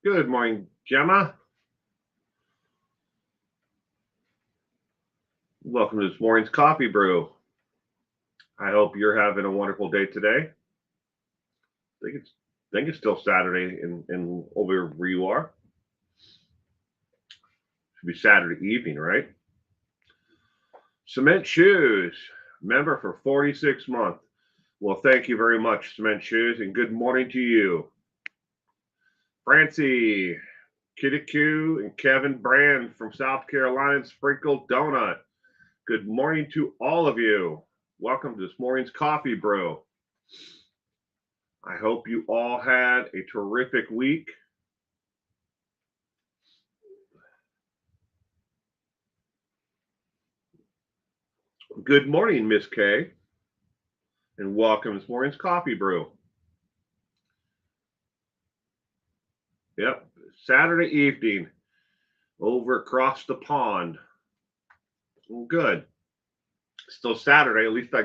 Good morning, Gemma. Welcome to this morning's coffee brew. I hope you're having a wonderful day today. I think it's still Saturday in over where you are. Should be Saturday evening, right? Cement Shoes, member for 46 months. Well, thank you very much, Cement Shoes, and good morning to you. Francie, Kitty and Kevin Brand from South Carolina, Sprinkled Donut. Good morning to all of you. Welcome to this morning's coffee brew. I hope you all had a terrific week. Good morning, Miss Kay, and welcome to this morning's coffee brew. Yep, Saturday evening over across the pond. Well, good. Still Saturday. At least I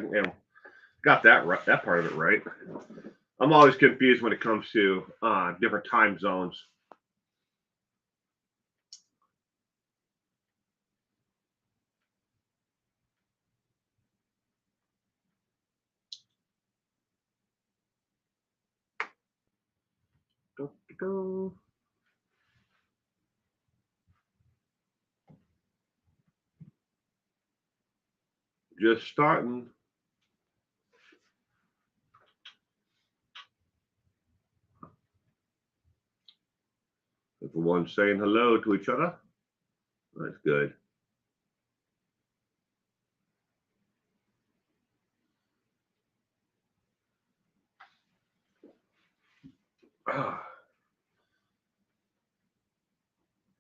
got that right, that part of it right. I'm always confused when it comes to different time zones. Just starting. Everyone saying hello to each other. That's good.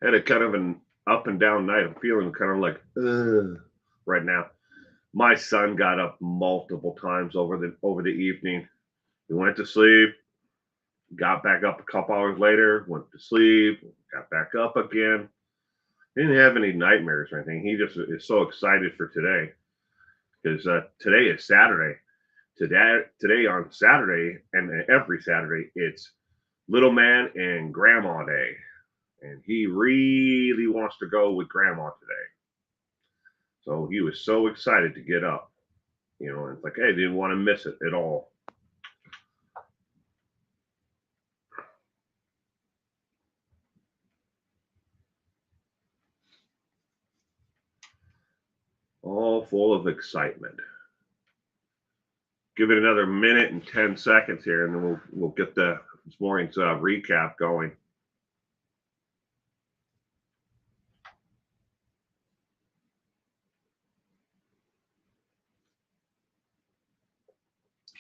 Had a kind of an up and down night. I'm feeling kind of like right now. My son got up multiple times over the evening. He went to sleep, got back up a couple hours later, went to sleep, got back up again. He didn't have any nightmares or anything. He just is so excited for today because today is Saturday. Today on Saturday and every Saturday it's little man and grandma day, and he really wants to go with grandma today. So he was so excited to get up, and it's like, hey, didn't want to miss it at all. All full of excitement. Give it another minute and 10 seconds here, and then we'll get this morning's recap going.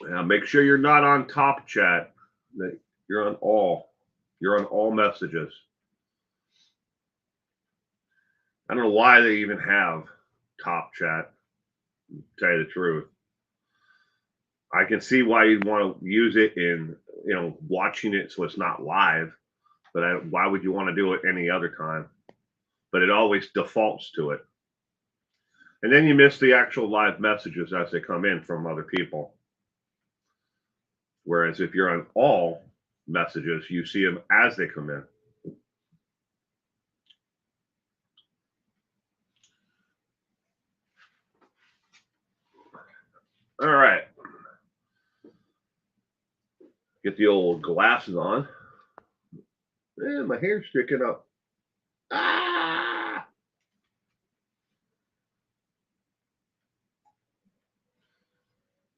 Now make sure you're not on top chat. That you're on all. You're on all messages. I don't know why they even have top chat. To tell you the truth, I can see why you'd want to use it in watching it so it's not live. But why would you want to do it any other time? But it always defaults to it, and then you miss the actual live messages as they come in from other people. Whereas if you're on all messages, you see them as they come in. All right. Get the old glasses on. My hair's sticking up. Ah!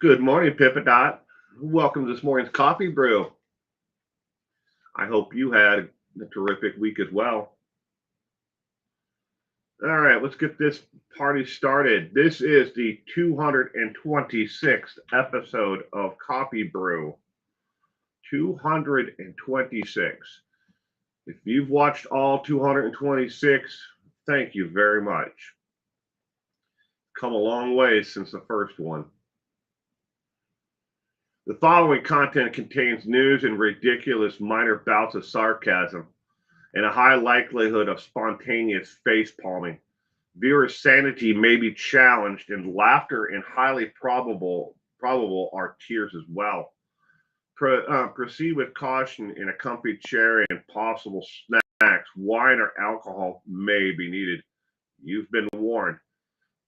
Good morning, Pippadot. Welcome to this morning's coffee brew. I hope you had a terrific week as well. All right, let's get this party started. This is the 226th episode of Coffee Brew. 226. If you've watched all 226, thank you very much. Come a long way since the first one. The following content contains news and ridiculous minor bouts of sarcasm and a high likelihood of spontaneous face palming. Viewers' sanity may be challenged, and laughter and highly probable are tears as well. Proceed with caution in a comfy chair and possible snacks. Wine or alcohol may be needed. You've been warned.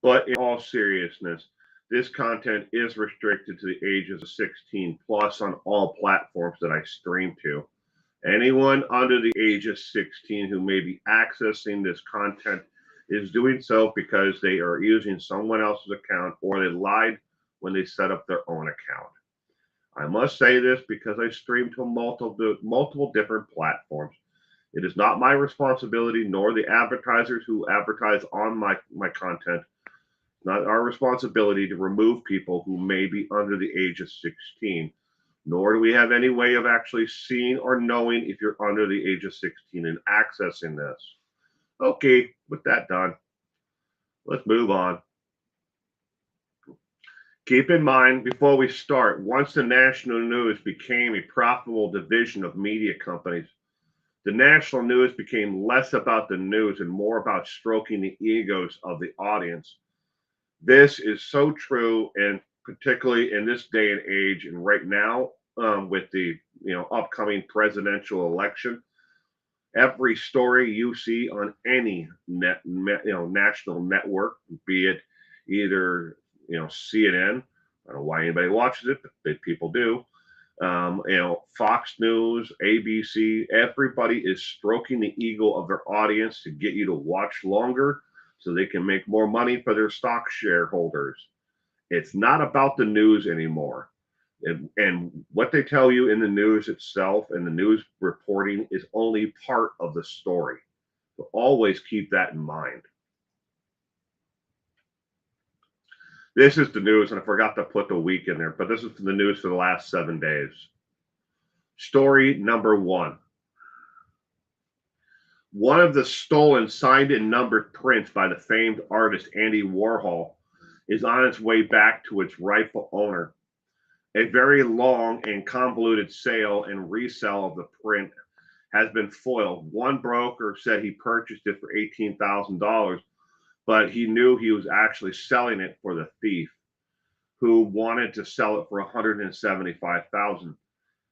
But in all seriousness, this content is restricted to the ages of 16 plus on all platforms that I stream to. Anyone under the age of 16 who may be accessing this content is doing so because they are using someone else's account or they lied when they set up their own account. I must say this because I stream to multiple different platforms. It is not my responsibility, nor the advertisers who advertise on my content, not our responsibility to remove people who may be under the age of 16, nor do we have any way of actually seeing or knowing if you're under the age of 16 and accessing this. Okay, with that done, let's move on. Keep in mind, before we start, once the national news became a profitable division of media companies, the national news became less about the news and more about stroking the egos of the audience. This is so true, and particularly in this day and age, and right now with the upcoming presidential election, every story you see on any national network, be it either CNN. I don't know why anybody watches it, but people do. Fox News, ABC, everybody is stroking the ego of their audience to get you to watch longer so they can make more money for their stock shareholders. It's not about the news anymore. And what they tell you in the news itself and the news reporting is only part of the story. So always keep that in mind. This is the news, and I forgot to put the week in there, but this is the news for the last 7 days. Story number one. One of the stolen, signed and numbered prints by the famed artist Andy Warhol is on its way back to its rightful owner. A very long and convoluted sale and resale of the print has been foiled. One broker said he purchased it for $18,000, but he knew he was actually selling it for the thief, who wanted to sell it for $175,000.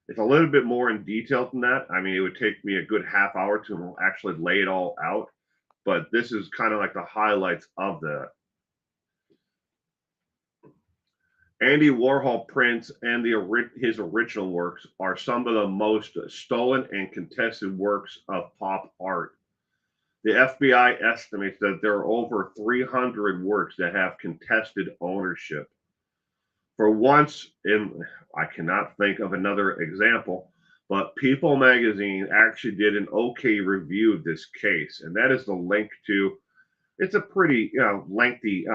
It's a little bit more in detail than that. I mean, it would take me a good half hour to actually lay it all out, but this is kind of like the highlights of that. Andy Warhol prints and his original works are some of the most stolen and contested works of pop art. The FBI estimates that there are over 300 works that have contested ownership. For once, I cannot think of another example, but People magazine actually did an okay review of this case, and that is the link to. It's a pretty lengthy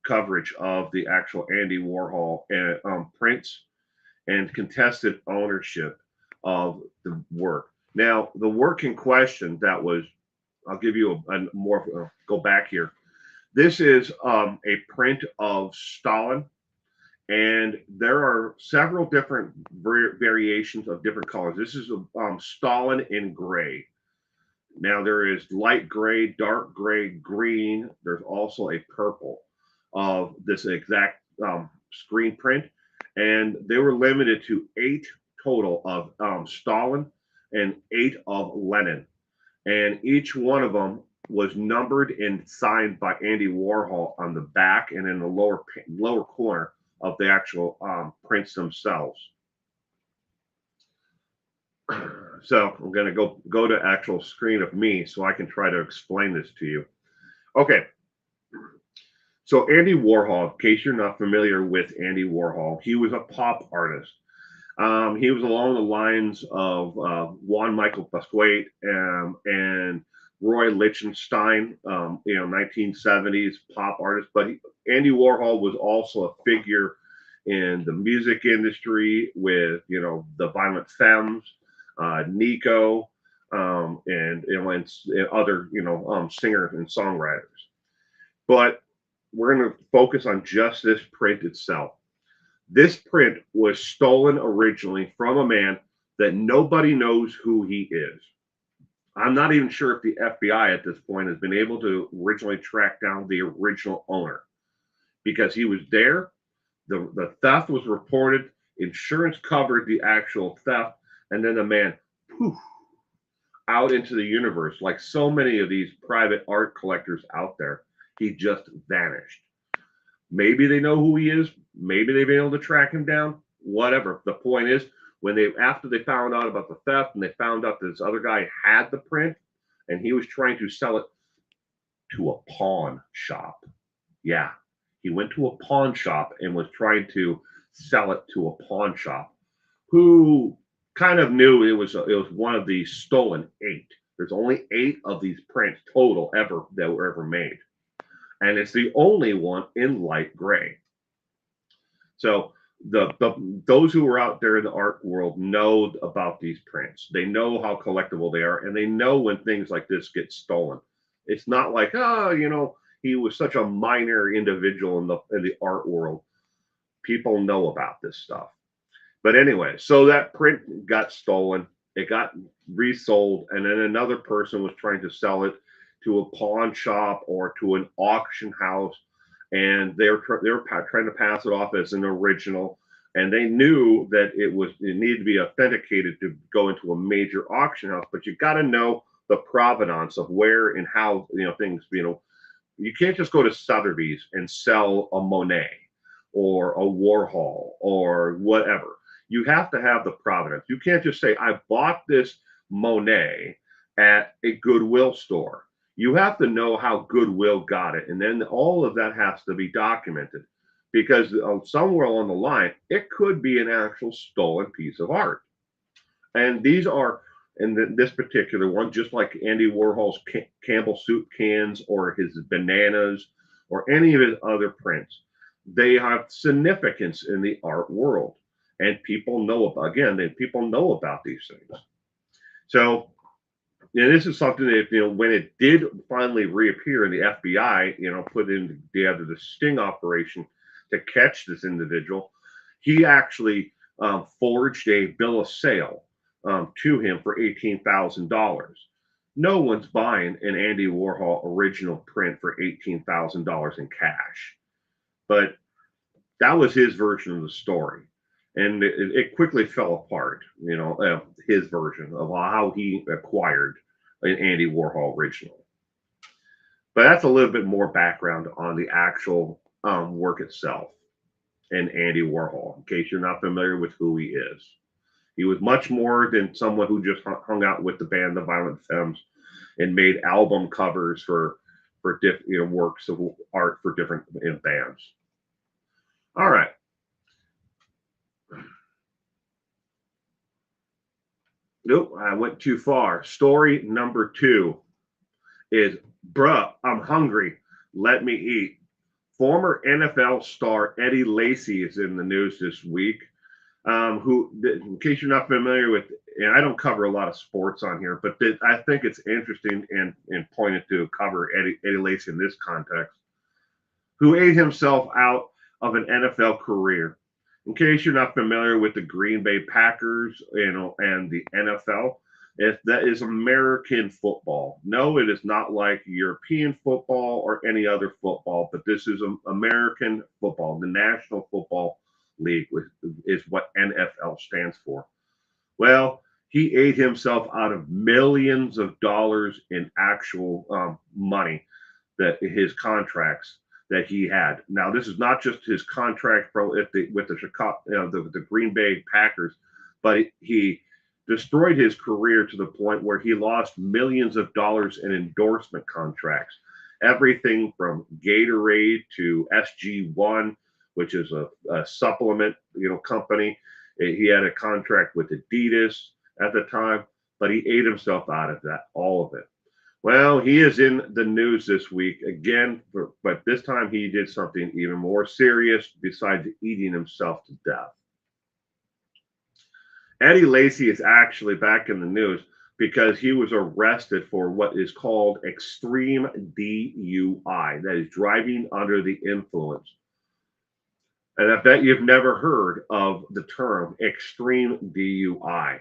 coverage of the actual Andy Warhol prints and contested ownership of the work. Now, the work in question that was, I'll give you a more, go back here. This is a print of Stalin, and there are several different variations of different colors. This is Stalin in gray. Now there is light gray, dark gray, green. There's also a purple of this exact screen print, and they were limited to 8 total of Stalin and 8 of Lenin, and each one of them was numbered and signed by Andy Warhol on the back and in the lower corner of the actual prints themselves. So I'm going to go to actual screen of me so I can try to explain this to you. Okay. So Andy Warhol, in case you're not familiar with Andy Warhol, he was a pop artist. He was along the lines of Juan Michael Basquiat and Roy Lichtenstein, 1970s pop artist. But Andy Warhol was also a figure in the music industry with, the Violent Femmes, Nico, and other, singers and songwriters. But we're going to focus on just this print itself. This print was stolen originally from a man that nobody knows who he is. I'm not even sure if the FBI at this point has been able to originally track down the original owner, because he was there. The theft was reported. Insurance covered the actual theft, and then the man, poof, out into the universe. Like so many of these private art collectors out there, he just vanished. Maybe they know who he is. Maybe they've been able to track him down. Whatever. The point is, when they after they found out about the theft and they found out that this other guy had the print and he was trying to sell it to a pawn shop. Yeah, he went to a pawn shop and was trying to sell it to a pawn shop who kind of knew it was one of the stolen eight. There's only 8 of these prints total ever that were ever made, and it's the only one in light gray. So the those who are out there in the art world know about these prints. They know how collectible they are, and they know when things like this get stolen. It's not like, oh, he was such a minor individual in the art world. People know about this stuff. But anyway, so that print got stolen. It got resold, and then another person was trying to sell it to a pawn shop or to an auction house, and they were trying to pass it off as an original. And they knew that it needed to be authenticated to go into a major auction house. But you got to know the provenance of where and how things. You can't just go to Sotheby's and sell a Monet or a Warhol or whatever. You have to have the provenance. You can't just say, I bought this Monet at a Goodwill store. You have to know how Goodwill got it. And then all of that has to be documented because somewhere along the line, it could be an actual stolen piece of art. And these are, in this particular one, just like Andy Warhol's Campbell soup cans or his bananas or any of his other prints, they have significance in the art world. And people know about, people know about these things. So, this is something that, when it did finally reappear in the FBI, put in together the sting operation to catch this individual, he actually forged a bill of sale to him for $18,000. No one's buying an Andy Warhol original print for $18,000 in cash. But that was his version of the story. And it quickly fell apart, his version of how he acquired an Andy Warhol original. But that's a little bit more background on the actual work itself and Andy Warhol, in case you're not familiar with who he is. He was much more than someone who just hung out with the band The Violent Femmes and made album covers for different works of art for different bands. All right. Nope, I went too far. Story number 2 is, bruh, I'm hungry. Let me eat. Former NFL star Eddie Lacy is in the news this week. Who, in case you're not familiar with, and I don't cover a lot of sports on here, but I think it's interesting and pointed to cover Eddie Lacy in this context, who ate himself out of an NFL career. In case you're not familiar with the Green Bay Packers, and the NFL, that is American football. No, it is not like European football or any other football, but this is American football. The National Football League is what NFL stands for. Well, he ate himself out of millions of dollars in actual money, that his contracts that he had. Now, this is not just his contract with the Chicago, the Green Bay Packers, but he destroyed his career to the point where he lost millions of dollars in endorsement contracts. Everything from Gatorade to SG1, which is a supplement, company. He had a contract with Adidas at the time, but he ate himself out of that, all of it. Well, he is in the news this week again, but this time he did something even more serious besides eating himself to death. Eddie Lacy is actually back in the news because he was arrested for what is called extreme DUI, that is driving under the influence. And I bet you've never heard of the term extreme DUI.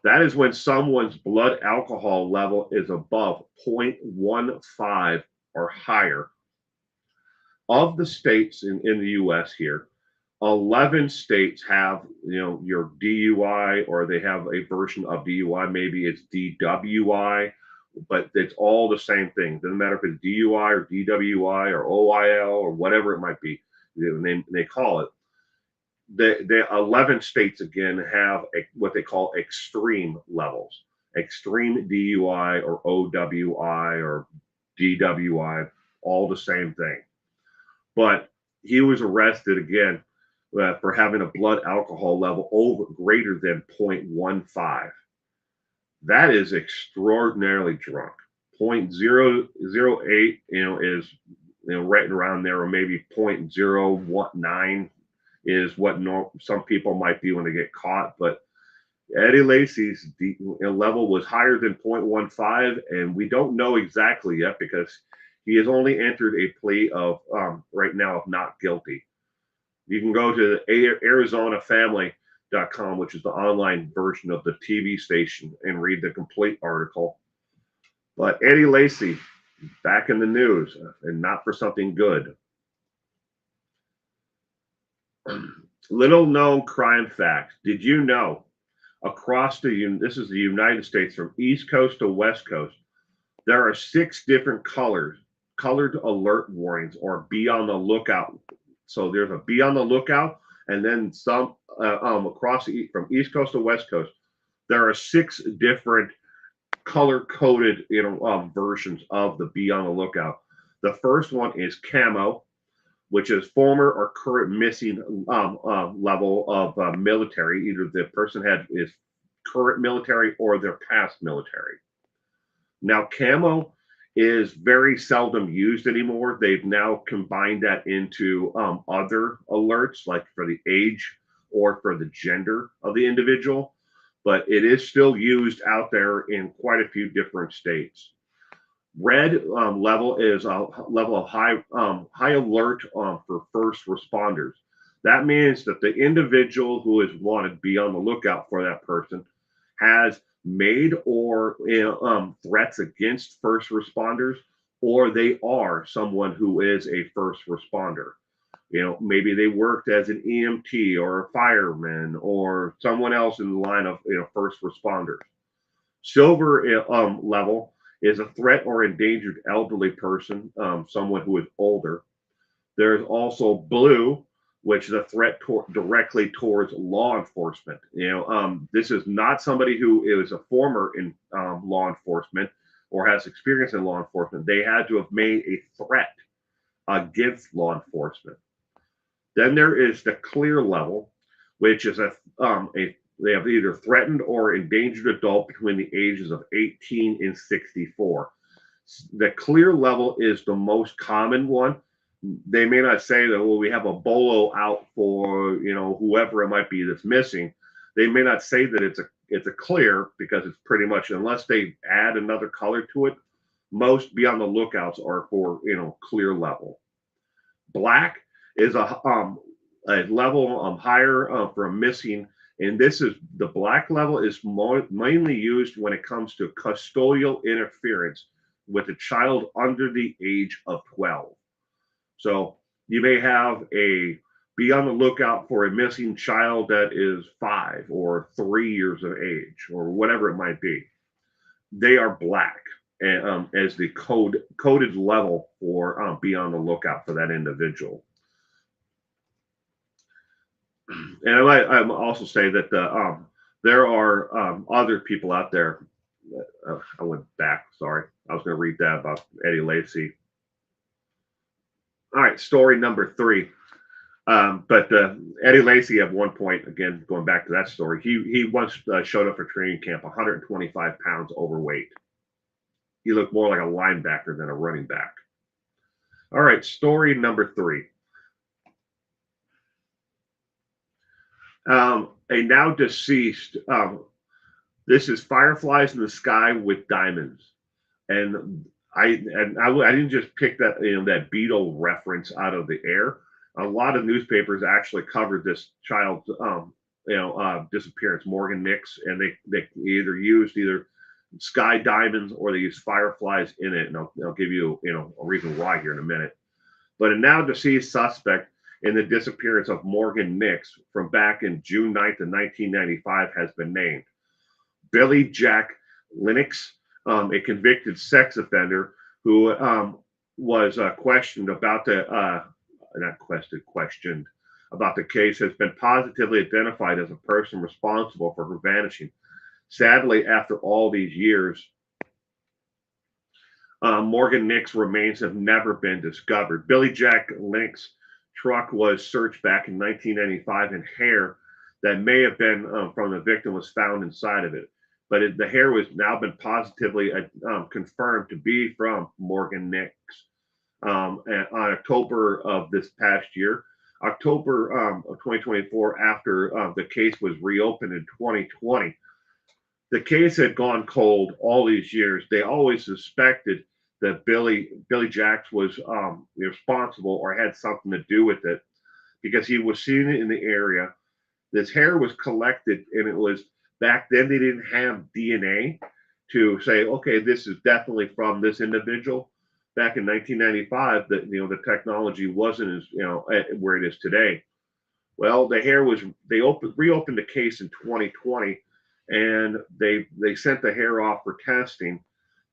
That is when someone's blood alcohol level is above 0.15 or higher. Of the states in the U.S. here, 11 states have, your DUI, or they have a version of DUI. Maybe it's DWI, but it's all the same thing. Doesn't matter if it's DUI or DWI or OIL or whatever it might be. They call it. The 11 states again have what they call extreme levels. Extreme DUI or OWI or DWI, all the same thing. But he was arrested again for having a blood alcohol level greater than 0.15. That is extraordinarily drunk. 0.008, is right around there, or maybe 0.019 is what some people might be when they get caught. But Eddie Lacy's level was higher than 0.15, and we don't know exactly yet because he has only entered a plea of right now of not guilty. You can go to ArizonaFamily.com, which is the online version of the TV station, and read the complete article. But Eddie Lacy back in the news, and not for something good. Little known crime fact. Did you know across this is the United States, from East Coast to West Coast, there are 6 different colored alert warnings, or be on the lookout. So there's a be on the lookout, and then some across from East Coast to West Coast, there are 6 different color-coded versions of the be on the lookout. The first one is camo, which is former or current missing level of military. Either the person is current military or their past military. Now, camo is very seldom used anymore. They've now combined that into other alerts, like for the age or for the gender of the individual, but it is still used out there in quite a few different states. Red level is a level of high alert for first responders. That means that the individual who is wanted, be on the lookout for that person, has made or threats against first responders, or they are someone who is a first responder. Maybe they worked as an EMT or a fireman or someone else in the line of first responders. Silver level is a threat or endangered elderly person, someone who is older. There's also blue, which is a threat directly towards law enforcement. This is not somebody who is a former in law enforcement or has experience in law enforcement. They had to have made a threat against law enforcement. Then there is the clear level, which is they have either threatened or endangered adult between the ages of 18 and 64. The clear level is the most common one. They may not say that, well, we have a bolo out for whoever it might be that's missing. They may not say that it's a clear, because it's pretty much, unless they add another color to it, most be on the lookouts are for clear level. Black is a level higher for a missing, and this is the black level is mainly used when it comes to custodial interference with a child under the age of 12. So you may have be on the lookout for a missing child that is 5 or 3 years of age, or whatever it might be. They are black as the coded level for be on the lookout for that individual. And I might also say that there are other people out there. I went back. Sorry, I was going to read that about Eddie Lacy. All right, story number 3. But Eddie Lacy, at one point, again going back to that story, he once showed up for training camp 125 pounds overweight. He looked more like a linebacker than a running back. All right, story number 3. A now deceased. This is fireflies in the sky with diamonds, and I didn't just pick that that Beatle reference out of the air. A lot of newspapers actually covered this child's disappearance, Morgan Nix, and they either used sky diamonds or they used fireflies in it. And I'll give you a reason why here in a minute. But a now deceased suspect in the disappearance of Morgan Nix from back in June 9th of 1995 has been named. Billy Jack Lennox, a convicted sex offender who was questioned about the not questioned about the case, has been positively identified as a person responsible for her vanishing. Sadly, after all these years, Morgan Nix remains have never been discovered. Billy Jack Lennox's truck was searched back in 1995, and hair that may have been from the victim was found inside of it. But the hair was now been positively confirmed to be from Morgan Nix. On October of this past year, October of 2024, after the case was reopened in 2020, the case had gone cold all these years. They always suspected that Billy Jacks was responsible or had something to do with it because he was seen in the area. This hair was collected, and it was back then they didn't have DNA to say, okay, this is definitely from this individual. Back in 1995, the technology wasn't as where it is today. Well, the hair was reopened the case in 2020, and they sent the hair off for testing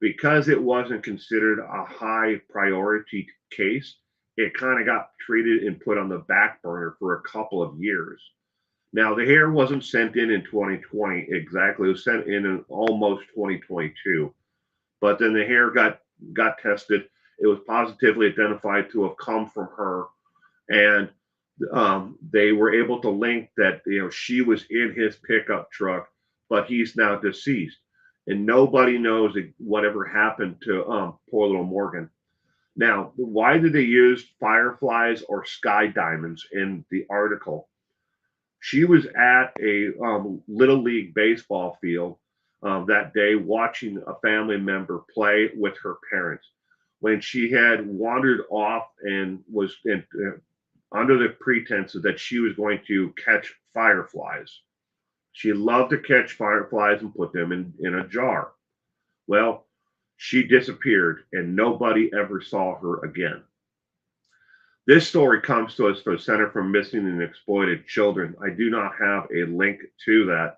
because it wasn't considered a high priority case. It kind of got treated and put on the back burner for a couple of years. Now, the hair wasn't sent in 2020 exactly. It was sent in almost 2022. But then the hair got tested. It was positively identified to have come from her. And they were able to link that she was in his pickup truck, but he's now deceased. And nobody knows whatever happened to poor little Morgan. Now, why did they use fireflies or sky diamonds in the article? She was at a little league baseball field that day watching a family member play with her parents when she had wandered off and was under the pretense that she was going to catch fireflies. She loved to catch fireflies and put them in a jar. Well, she disappeared and nobody ever saw her again. This story comes to us from the Center for Missing and Exploited Children. I do not have a link to that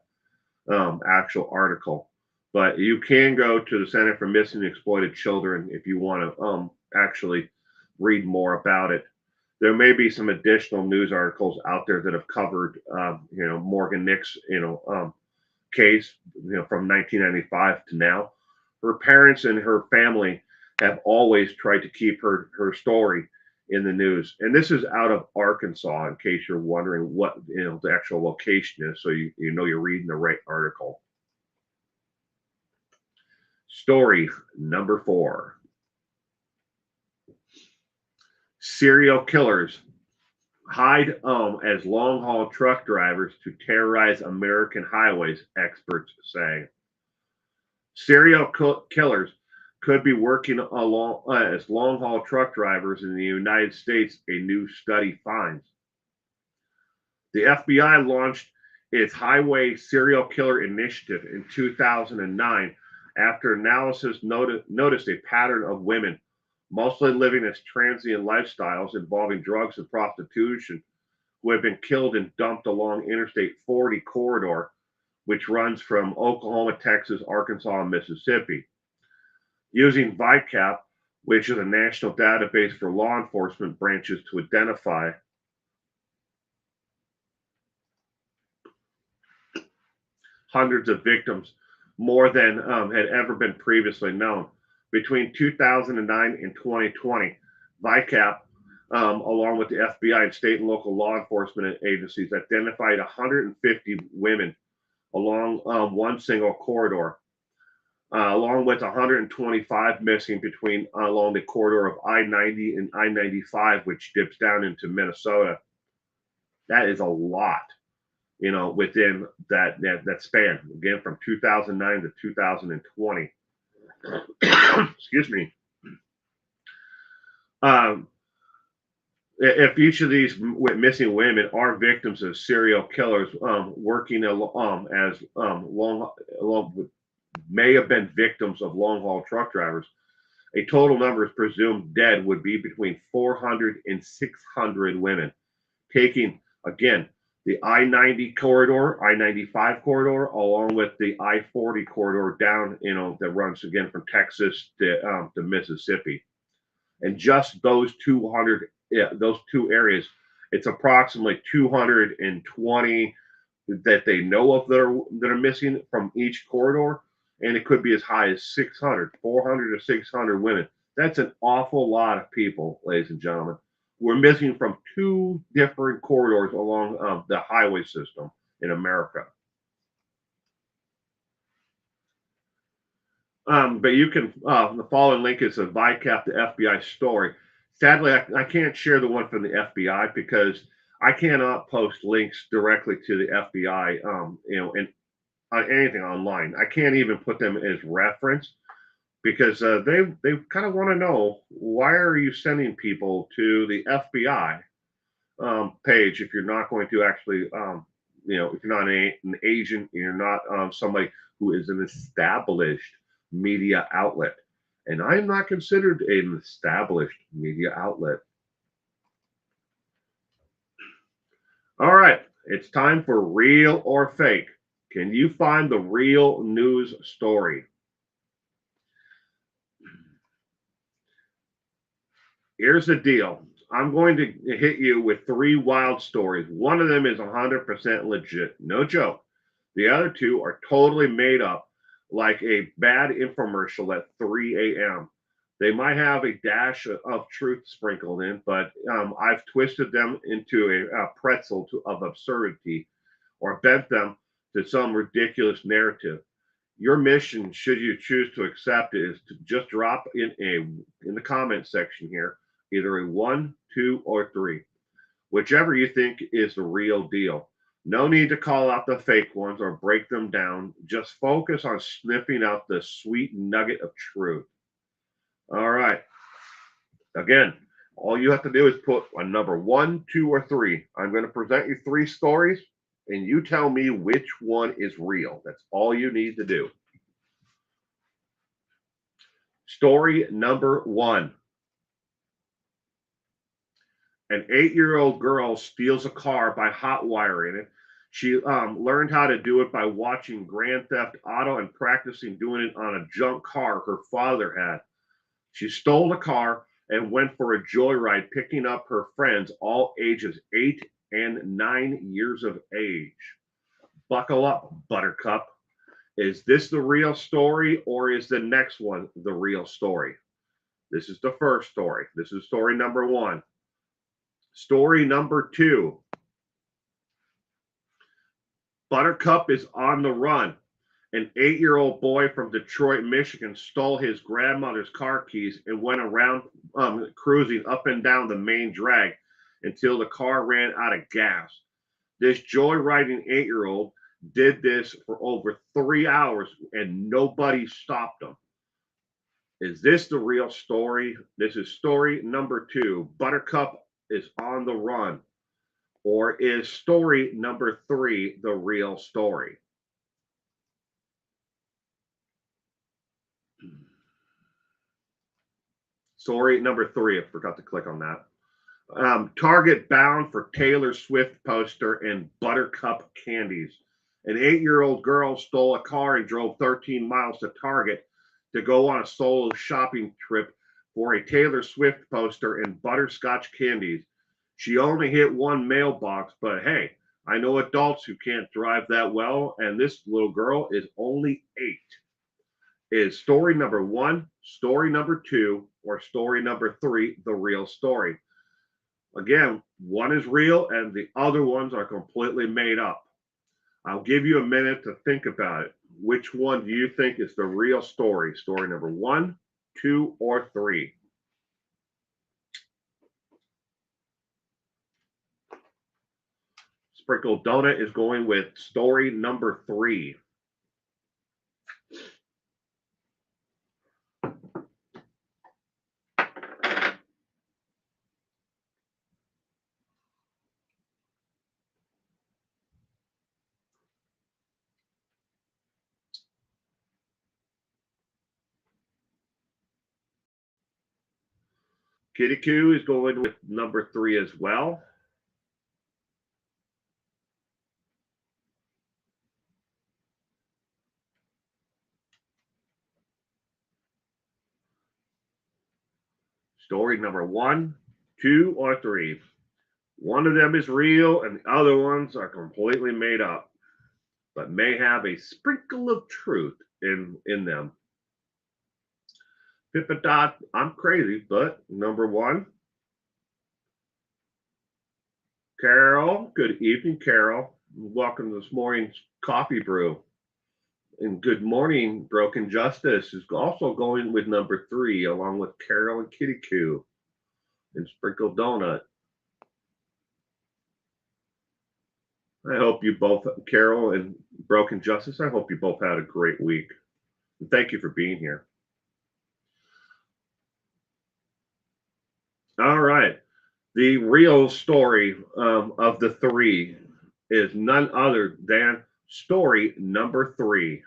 actual article, but you can go to the Center for Missing and Exploited Children if you want to actually read more about it. There may be some additional news articles out there that have covered, Morgan Nix, case, from 1995 to now. Her parents and her family have always tried to keep her story in the news. And this is out of Arkansas, in case you're wondering what the actual location is, so you know you're reading the right article. Story number 4. Serial killers hide as long-haul truck drivers to terrorize American highways, experts say. Serial killers could be working along as long-haul truck drivers in the United States, a new study finds. The FBI launched its Highway Serial Killer Initiative in 2009 after analysis noticed a pattern of women, mostly living as transient lifestyles involving drugs and prostitution, who have been killed and dumped along Interstate 40 corridor, which runs from Oklahoma, Texas, Arkansas, and Mississippi. Using VICAP, which is a national database for law enforcement branches to identify hundreds of victims, more than had ever been previously known. Between 2009 and 2020, VICAP, along with the FBI and state and local law enforcement agencies, identified 150 women along one single corridor, along with 125 missing along the corridor of I-90 and I-95, which dips down into Minnesota. That is a lot, within that span, again, from 2009 to 2020. Excuse me. If each of these missing women are victims of serial killers working as may have been victims of long-haul truck drivers, a total number is presumed dead would be between 400 and 600 women. taking, again, the I-90 corridor, I-95 corridor, along with the I-40 corridor down, that runs again from Texas to Mississippi. And just those 200, those two areas, it's approximately 220 that they know of that are missing from each corridor. And it could be as high as 400 to 600 women. That's an awful lot of people, ladies and gentlemen. We're missing from two different corridors along the highway system in America. But you can, the following link is a VICAP, the FBI story. Sadly, I can't share the one from the FBI because I cannot post links directly to the FBI, and on anything online. I can't even put them as reference because they kind of want to know, why are you sending people to the FBI page if you're not going to actually, if you're not an agent, you're not somebody who is an established media outlet. And I am not considered an established media outlet. All right, it's time for real or fake. Can you find the real news story? Here's the deal. I'm going to hit you with three wild stories. One of them is 100% legit, no joke. The other two are totally made up, like a bad infomercial at 3 a.m. They might have a dash of truth sprinkled in, but I've twisted them into a pretzel of absurdity, or bent them to some ridiculous narrative. Your mission, should you choose to accept it, is to just drop in the comment section here either a 1, 2, or 3, whichever you think is the real deal. No need to call out the fake ones or break them down. Just focus on sniffing out the sweet nugget of truth. All right. Again, all you have to do is put a number 1, 2, or 3. I'm going to present you 3 stories, and you tell me which one is real. That's all you need to do. Story number 1. An 8-year-old girl steals a car by hot wiring it. She learned how to do it by watching Grand Theft Auto and practicing doing it on a junk car her father had. She stole the car and went for a joyride, picking up her friends, all ages 8 and 9 years of age. Buckle up, Buttercup. Is this the real story, or is the next one the real story? This is the first story. This is story number 1. Story number 2. Buttercup is on the run. An 8-year-old boy from Detroit, Michigan stole his grandmother's car keys and went around cruising up and down the main drag until the car ran out of gas. This joyriding 8-year-old did this for over 3 hours and nobody stopped him. Is this the real story? This is story number 2. Buttercup is on the run. Or is story number 3 the real story? Story number 3, I forgot to click on that. Target bound for Taylor Swift poster and Buttercup candies. An 8-year-old girl stole a car and drove 13 miles to Target to go on a solo shopping trip for a Taylor Swift poster and butterscotch candies. She only hit one mailbox, but hey, I know adults who can't drive that well, and this little girl is only 8. Is story number 1, story number 2, or story number 3 the real story? Again, one is real and the other ones are completely made up. I'll give you a minute to think about it. Which one do you think is the real story? Story number 1, 2, or 3? Sprinkle Donut is going with story number 3. Kitty Coo is going with number 3 as well. Story number 1, 2, or 3. One of them is real and the other ones are completely made up, but may have a sprinkle of truth in them. Pippa I'm crazy, but number 1, Carol. Good evening, Carol. Welcome to this morning's coffee brew. And good morning, Broken Justice is also going with number 3, along with Carol and Kitty Q and Sprinkled Donut. I hope you both, Carol and Broken Justice, I hope you both had a great week. And thank you for being here. All right. The real story of the 3 is none other than story number 3.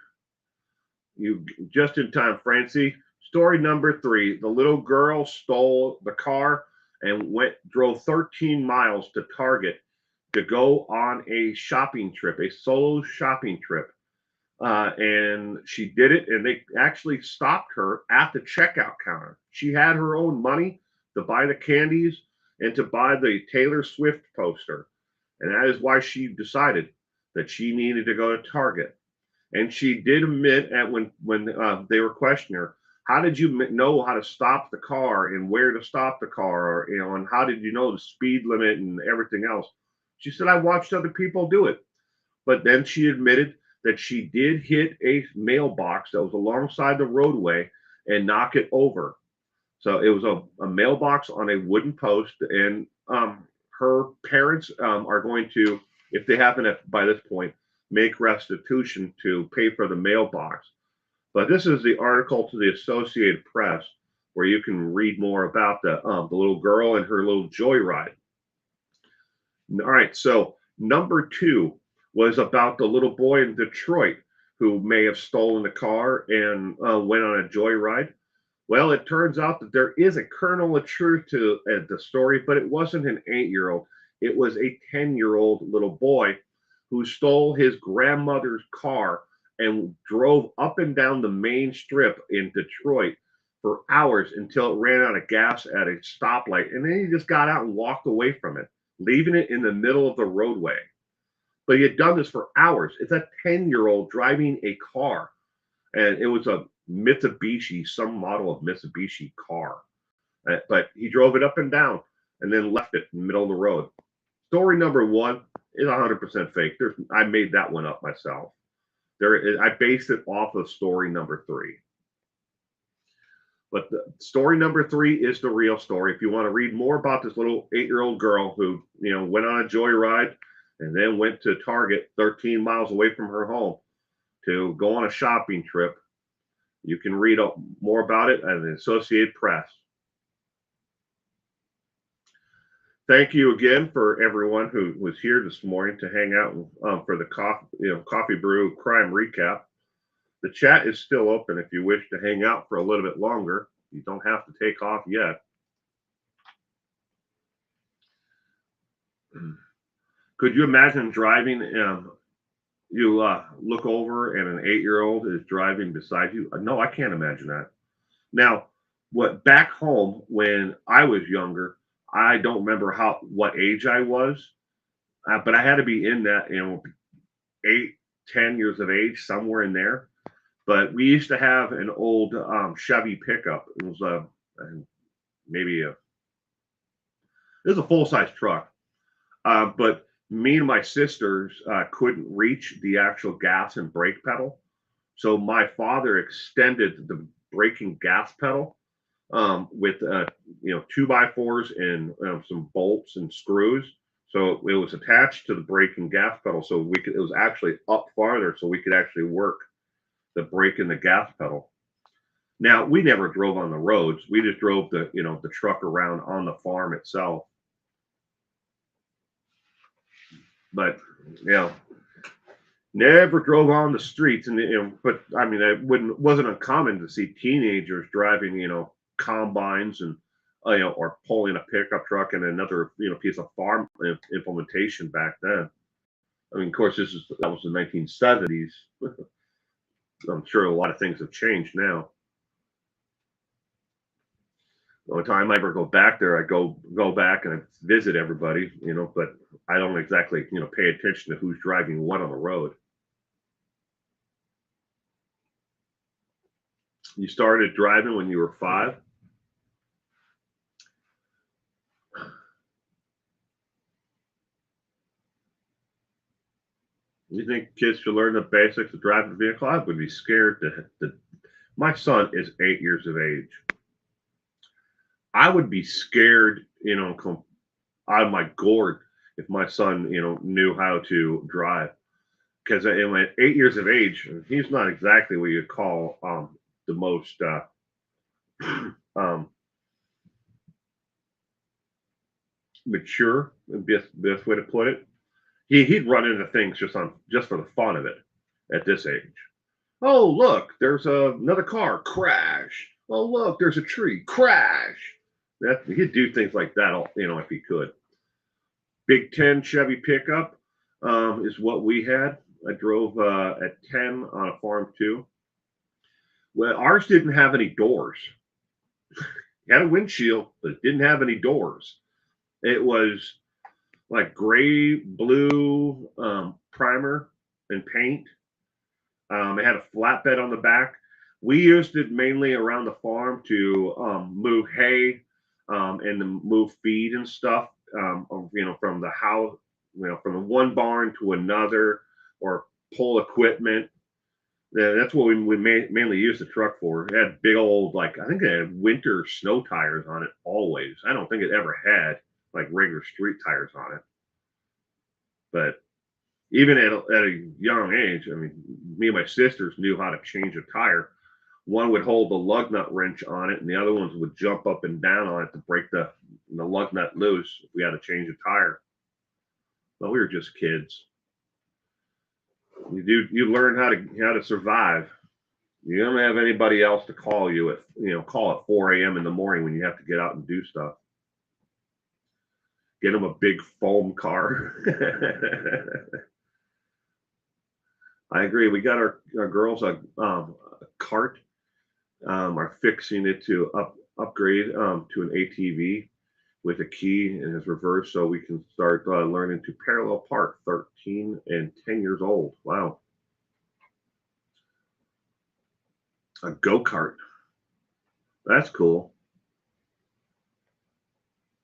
You just in time, Francie. Story number 3. The little girl stole the car and drove 13 miles to Target to go on a shopping trip, a solo shopping trip. And she did it, and they actually stopped her at the checkout counter. She had her own money to buy the candies and to buy the Taylor Swift poster. And that is why she decided that she needed to go to Target. And she did admit at when they were questioning her, how did you know how to stop the car and where to stop the car, or and how did you know the speed limit and everything else? She said, I watched other people do it. But then she admitted that she did hit a mailbox that was alongside the roadway and knock it over. So it was a mailbox on a wooden post, and her parents are going to, if they happen to, by this point, make restitution to pay for the mailbox. But this is the article to the Associated Press where you can read more about the little girl and her little joyride. All right, so number 2 was about the little boy in Detroit who may have stolen the car and went on a joyride. Well, it turns out that there is a kernel of truth to the story, but it wasn't an 8-year-old. It was a 10-year-old little boy who stole his grandmother's car and drove up and down the main strip in Detroit for hours until it ran out of gas at a stoplight. And then he just got out and walked away from it, leaving it in the middle of the roadway. But he had done this for hours. It's a 10-year-old driving a car. And it was a Mitsubishi, some model of Mitsubishi car. But he drove it up and down and then left it in the middle of the road. Story number 1 is 100% fake. I made that one up myself. I based it off of story number 3. But the story number 3 is the real story. If you want to read more about this little 8-year-old girl who, went on a joyride and then went to Target 13 miles away from her home to go on a shopping trip, you can read more about it at the Associated Press. Thank you again for everyone who was here this morning to hang out for the coffee brew crime recap. The chat is still open if you wish to hang out for a little bit longer. You don't have to take off yet. Could you imagine driving? You look over and an 8-year-old is driving beside you? No, I can't imagine that. Now, back home when I was younger, I don't remember what age I was, but I had to be in that 8, 10 years of age, somewhere in there. But we used to have an old Chevy pickup. It was it was a full-size truck, but me and my sisters couldn't reach the actual gas and brake pedal. So my father extended the braking gas pedal with 2x4s and some bolts and screws. So it was attached to the braking gas pedal. So it was actually up farther, so we could actually work the brake and the gas pedal. Now we never drove on the roads. We just drove the truck around on the farm itself. But never drove on the streets. And but I mean, it wasn't uncommon to see teenagers driving combines and or pulling a pickup truck and another piece of farm implementation back then. I mean, of course, that was the 1970s. I'm sure a lot of things have changed now. The only time I ever go back there, I go back and I visit everybody, but I don't exactly, pay attention to who's driving what on the road. You started driving when you were 5? You think kids should learn the basics of driving a vehicle? I would be scared to. My son is 8 years of age. I would be scared, out of my gourd if my son, knew how to drive. Because at 8 years of age, he's not exactly what you call the most um, mature, best way to put it. He'd run into things just for the fun of it at this age. Oh, look, there's another car, crash. Oh, look, there's a tree, crash. He'd do things like that, if he could. Big 10 Chevy pickup is what we had. I drove at 10 on a farm too. Well, ours didn't have any doors. It had a windshield, but it didn't have any doors. It was like gray, blue primer and paint. It had a flatbed on the back. We used it mainly around the farm to move hay and to move feed and stuff. From the house, from the one barn to another, or pull equipment. Yeah, that's what we mainly used the truck for. It had big old, like, I think it had winter snow tires on it always. I don't think it ever had like regular street tires on it. But even at a young age, I mean, me and my sisters knew how to change a tire. One would hold the lug nut wrench on it, and the other ones would jump up and down on it to break the lug nut loose if we had to change a tire. But we were just kids. You learn how to survive. You don't have anybody else to call you call at 4 a.m. in the morning when you have to get out and do stuff. Get them a big foam car. I agree. We got our girls a cart. Are fixing it to upgrade to an ATV with a key and his reverse, so we can start learning to parallel park. 13 and 10 years old. Wow, a go kart. That's cool.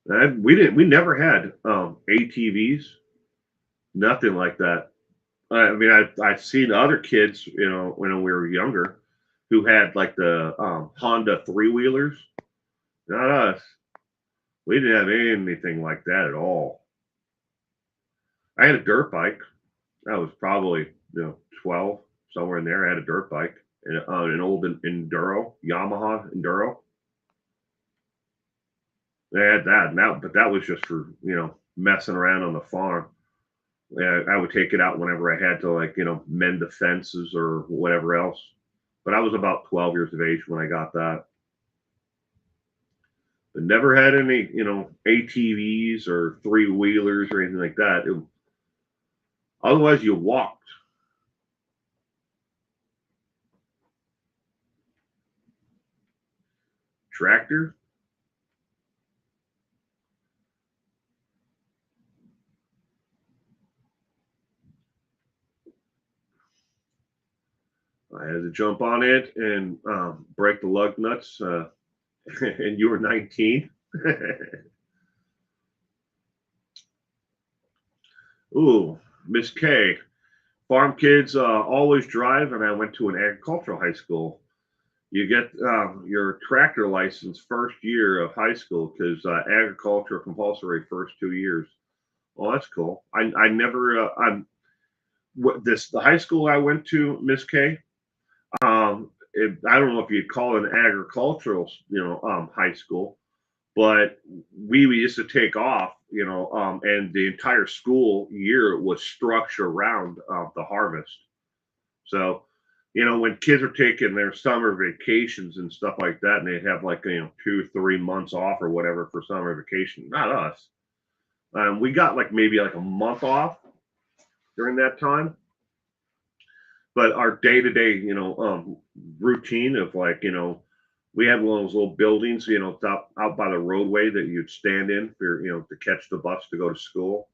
We never had ATVs. Nothing like that. I mean, I've seen other kids, when we were younger, who had like the Honda three wheelers. Not us. We didn't have anything like that at all. I had a dirt bike. I was probably 12, somewhere in there. I had a dirt bike and an old enduro, Yamaha enduro. I had that, but that was just for messing around on the farm. I would take it out whenever I had to, like, mend the fences or whatever else. But I was about 12 years of age when I got that. But never had any, ATVs or three wheelers or anything like that. Otherwise, you walked. Tractor. I had to jump on it and break the lug nuts. And you were 19. Ooh, Miss K. Farm kids always drive, and I went to an agricultural high school. You get your tractor license first year of high school because agriculture compulsory first 2 years. Well, that's cool. I never the high school I went to, Miss K. I don't know if you'd call it an agricultural high school, but we used to take off, and the entire school year was structured around the harvest. So, when kids are taking their summer vacations and stuff like that, and they have like 2 3 months off or whatever for summer vacation, not us. We got like maybe like a month off during that time, but our day to day, routine of like We had one of those little buildings, out by the roadway that you'd stand in for, to catch the bus to go to school.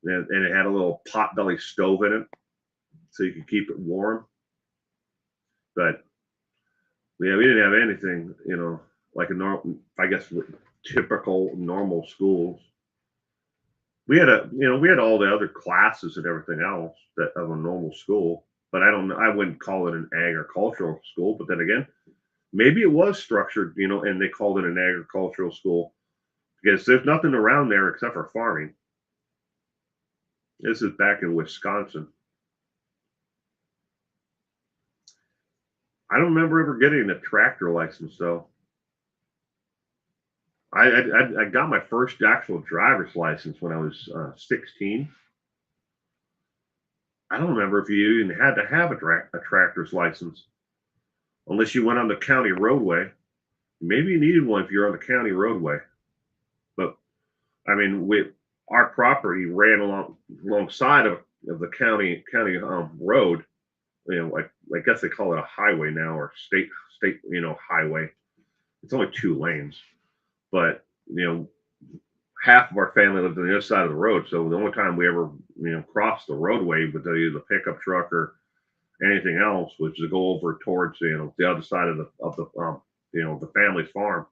And it had a little potbelly stove in it, so you could keep it warm. But yeah, we didn't have anything, like a normal, I guess, typical normal schools. We had all the other classes and everything else that of a normal school, but I wouldn't call it an agricultural school. But then again, maybe it was structured, and they called it an agricultural school because there's nothing around there except for farming. This is back in Wisconsin. I don't remember ever getting a tractor license though. I got my first actual driver's license when I was 16. I don't remember if you even had to have a tractor's license unless you went on the county roadway. Maybe you needed one if you're on the county roadway. But I mean, our property ran alongside of the county road. Like I guess they call it a highway now, or state highway. It's only 2 lanes, but half of our family lived on the other side of the road. So the only time we ever crossed the roadway with either the pickup truck or anything else was to go over towards the other side of the family's farm.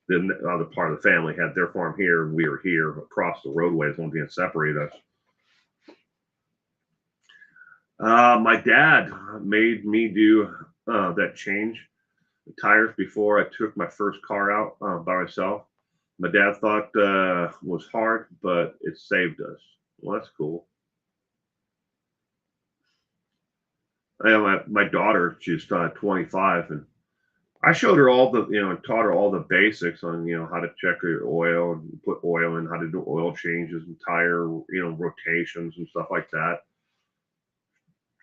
Then the other part of the family had their farm here, and we were here across the roadway. Is one thing that separated us. My dad made me do that change the tires before I took my first car out by myself. My dad thought was hard, but it saved us. Well, that's cool. I have my daughter, she's 25, and I showed her and taught her all the basics on, how to check your oil and put oil in, how to do oil changes and tire, rotations and stuff like that.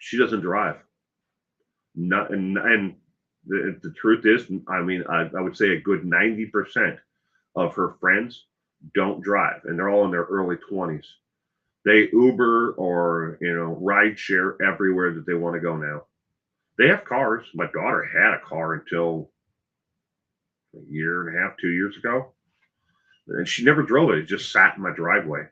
She doesn't drive. Not, and the truth is, I mean, I would say a good 90% of her friends don't drive, and they're all in their early 20s. They Uber or ride share everywhere that they want to go now. They have cars. My daughter had a car until a year and a half, 2 years ago, and she never drove it. It just sat in my driveway.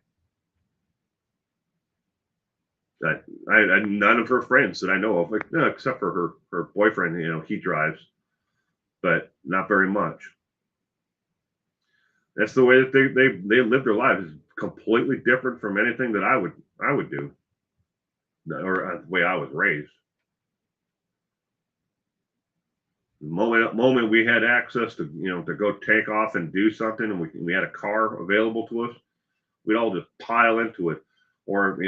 None of her friends that I know of, like no, except for her boyfriend. He drives, but not very much. That's the way that they live their lives. Is completely different from anything that I would do, or the way I was raised. The moment we had access to to go take off and do something, and we had a car available to us, we'd all just pile into it. Or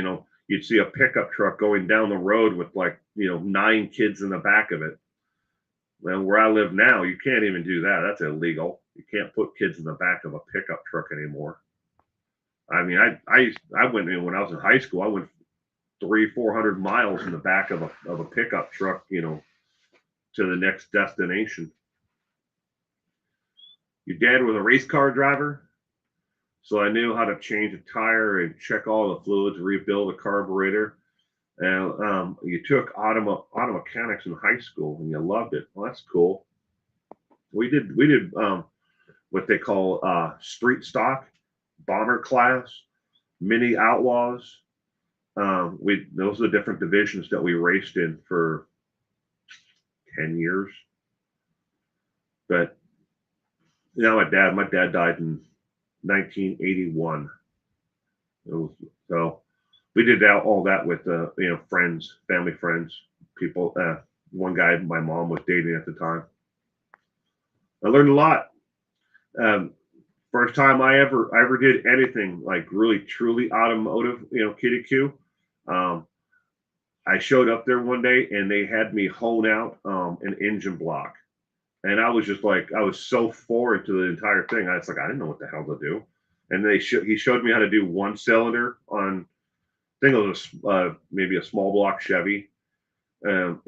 you'd see a pickup truck going down the road with like 9 kids in the back of it. Well, where I live now, you can't even do that. That's illegal. You can't put kids in the back of a pickup truck anymore. I mean, I went in when I was in high school. I went 300-400 miles in the back of a pickup truck, to the next destination. Your dad was a race car driver, so I knew how to change a tire and check all the fluids, rebuild a carburetor. And you took auto mechanics in high school, and you loved it. Well, that's cool. We did what they call street stock, bomber class, mini outlaws. We Those are the different divisions that we raced in for 10 years. But my dad died in 1981. So we did all that with friends, family friends, people. One guy my mom was dating at the time. I learned a lot. Um, First time I ever did anything like really truly automotive, kitty Q. Um, I showed up there one day and they had me hone out an engine block, and I was just like I was so foreign to the entire thing. I was like I didn't know what the hell to do, and he showed me how to do one cylinder on I think it was maybe a small block Chevy. Showed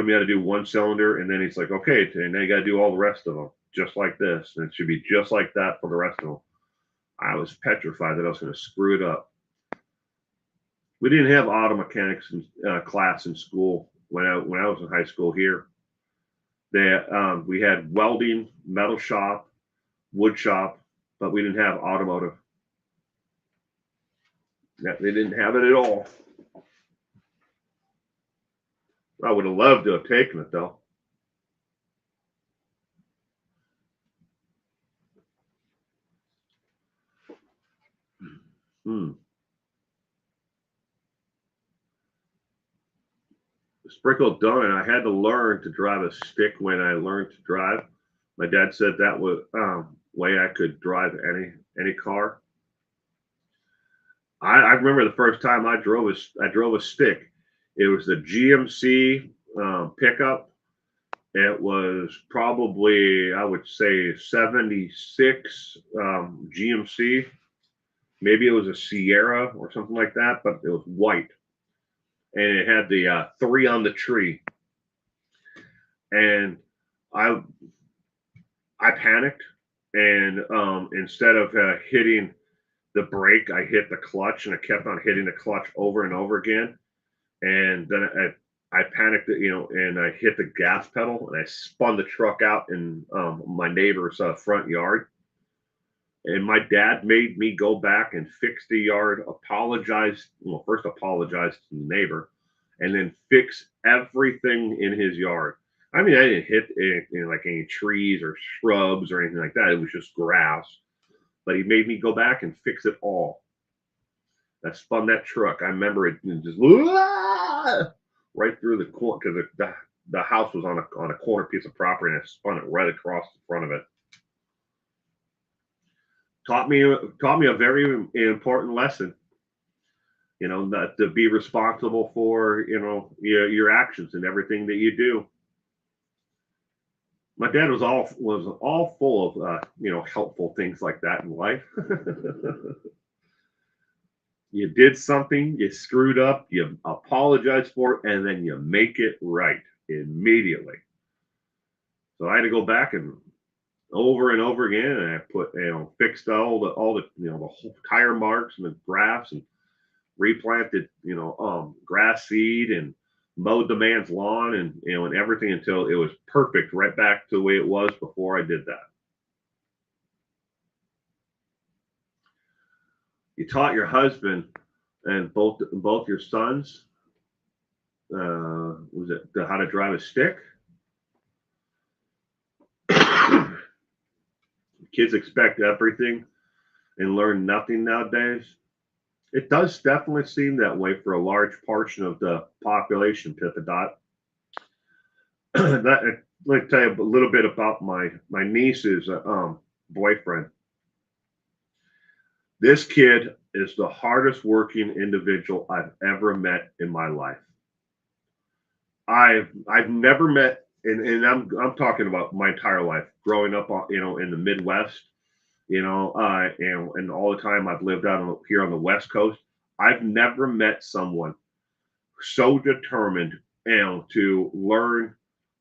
me how to do one cylinder, and then he's like, okay, and then you got to do all the rest of them just like this, and it should be just like that for the rest of them. I was petrified that I was going to screw it up. We didn't have auto mechanics class in school when I was in high school here. We had welding, metal shop, wood shop, but we didn't have automotive. Yeah, they didn't have it at all. I would have loved to have taken it though. Hmm. Sprinkled done, and I had to learn to drive a stick when I learned to drive. My dad said that was way I could drive any car. I remember the first time I drove a stick. It was the GMC pickup. It was probably, I would say, 76 GMC. Maybe it was a Sierra or something like that, but it was white. And it had the three on the tree. And I I panicked. And instead of hitting the brake, I hit the clutch and I kept on hitting the clutch over and over again. And then I panicked, and I hit the gas pedal and I spun the truck out in my neighbor's front yard. And my dad made me go back and fix the yard, apologize. Well, first apologize to the neighbor, and then fix everything in his yard. I mean, I didn't hit like any trees or shrubs or anything like that. It was just grass. But he made me go back and fix it all. I spun that truck. I remember it just right through the corner because the house was on a corner piece of property, and I spun it right across the front of it. Taught me a very important lesson. That to be responsible for your actions and everything that you do. My dad was all full of helpful things like that in life. You did something, you screwed up, you apologize for it, and then you make it right immediately. So I had to go back and over again, and I fixed all the the whole tire marks and the grass, and replanted grass seed, and mowed the man's lawn, and everything until it was perfect, right back to the way it was before I did that. You taught your husband and both your sons, was it how to drive a stick? Kids expect everything and learn nothing nowadays. It does definitely seem that way for a large portion of the population, Pippadot. Let me tell you a little bit about my niece's boyfriend. This kid is the hardest working individual I've ever met in my life. I've never met, and I'm talking about my entire life, growing up, in the Midwest, and all the time I've lived out here on the West Coast. I've never met someone so determined, to learn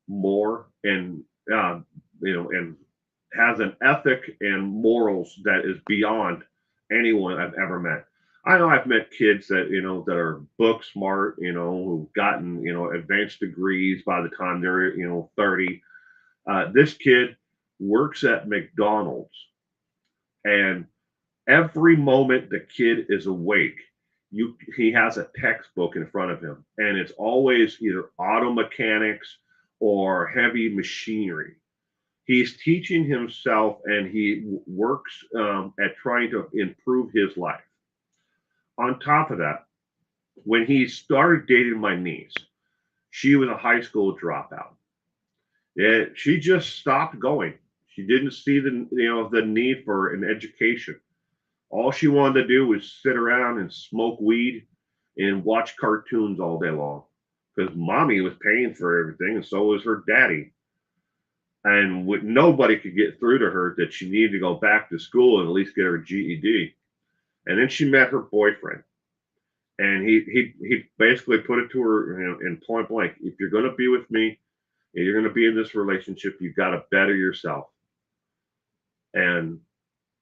more, and has an ethic and morals that is beyond anyone I've ever met. I know I've met kids that are book smart, who've gotten advanced degrees by the time they're 30. This kid works at McDonald's, and every moment the kid is awake, he has a textbook in front of him, and it's always either auto mechanics or heavy machinery. He's teaching himself, and he works at trying to improve his life. On top of that, when he started dating my niece, she was a high school dropout. Yeah, she just stopped going. She didn't see the need for an education. All she wanted to do was sit around and smoke weed and watch cartoons all day long, because mommy was paying for everything, and so was her daddy. And nobody could get through to her that she needed to go back to school and at least get her GED. And then she met her boyfriend, and he basically put it to her, in point blank: if you're going to be with me and you're going to be in this relationship, you've got to better yourself. And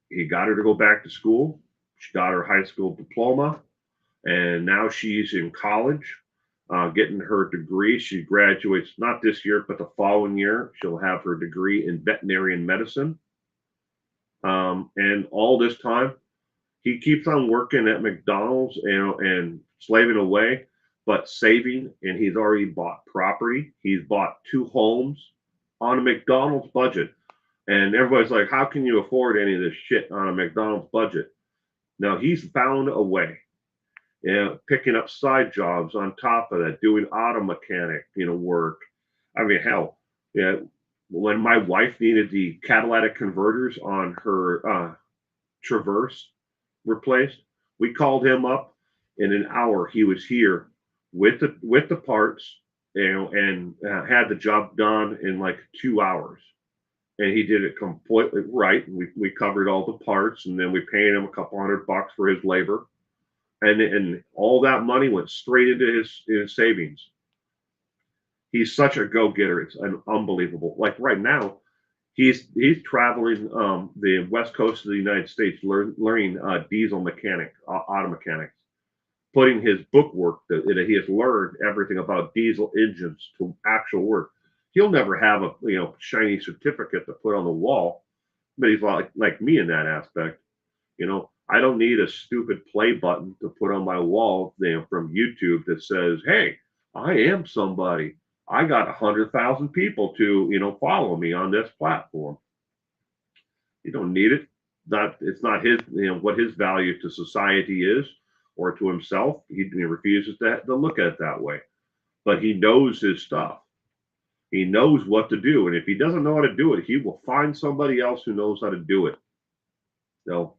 he got her to go back to school. She got her high school diploma, and now she's in college. getting her degree. She graduates not this year, but the following year. She'll have her degree in veterinarian medicine. And all this time, he keeps on working at McDonald's and slaving away, but saving. And he's already bought property. He's bought 2 homes on a McDonald's budget. And everybody's like, how can you afford any of this shit on a McDonald's budget? Now he's found a way. Picking up side jobs on top of that, doing auto mechanic, work. I mean, hell, yeah. When my wife needed the catalytic converters on her Traverse replaced, we called him up. In an hour, he was here with the parts, and had the job done in like 2 hours. And he did it completely right. We covered all the parts, and then we paid him a couple $100 for his labor. And all that money went straight into his savings. He's such a go-getter. It's unbelievable. Like right now, he's traveling the west coast of the United States, learning diesel mechanic, auto mechanics, putting his bookwork that he has learned everything about diesel engines to actual work. He'll never have a shiny certificate to put on the wall, but he's like me in that aspect. I don't need a stupid play button to put on my wall from YouTube that says, hey, I am somebody. I got 100,000 people to follow me on this platform. You don't need it. It's not his what his value to society is or to himself. He refuses to look at it that way. But he knows his stuff. He knows what to do, and if he doesn't know how to do it, he will find somebody else who knows how to do it. So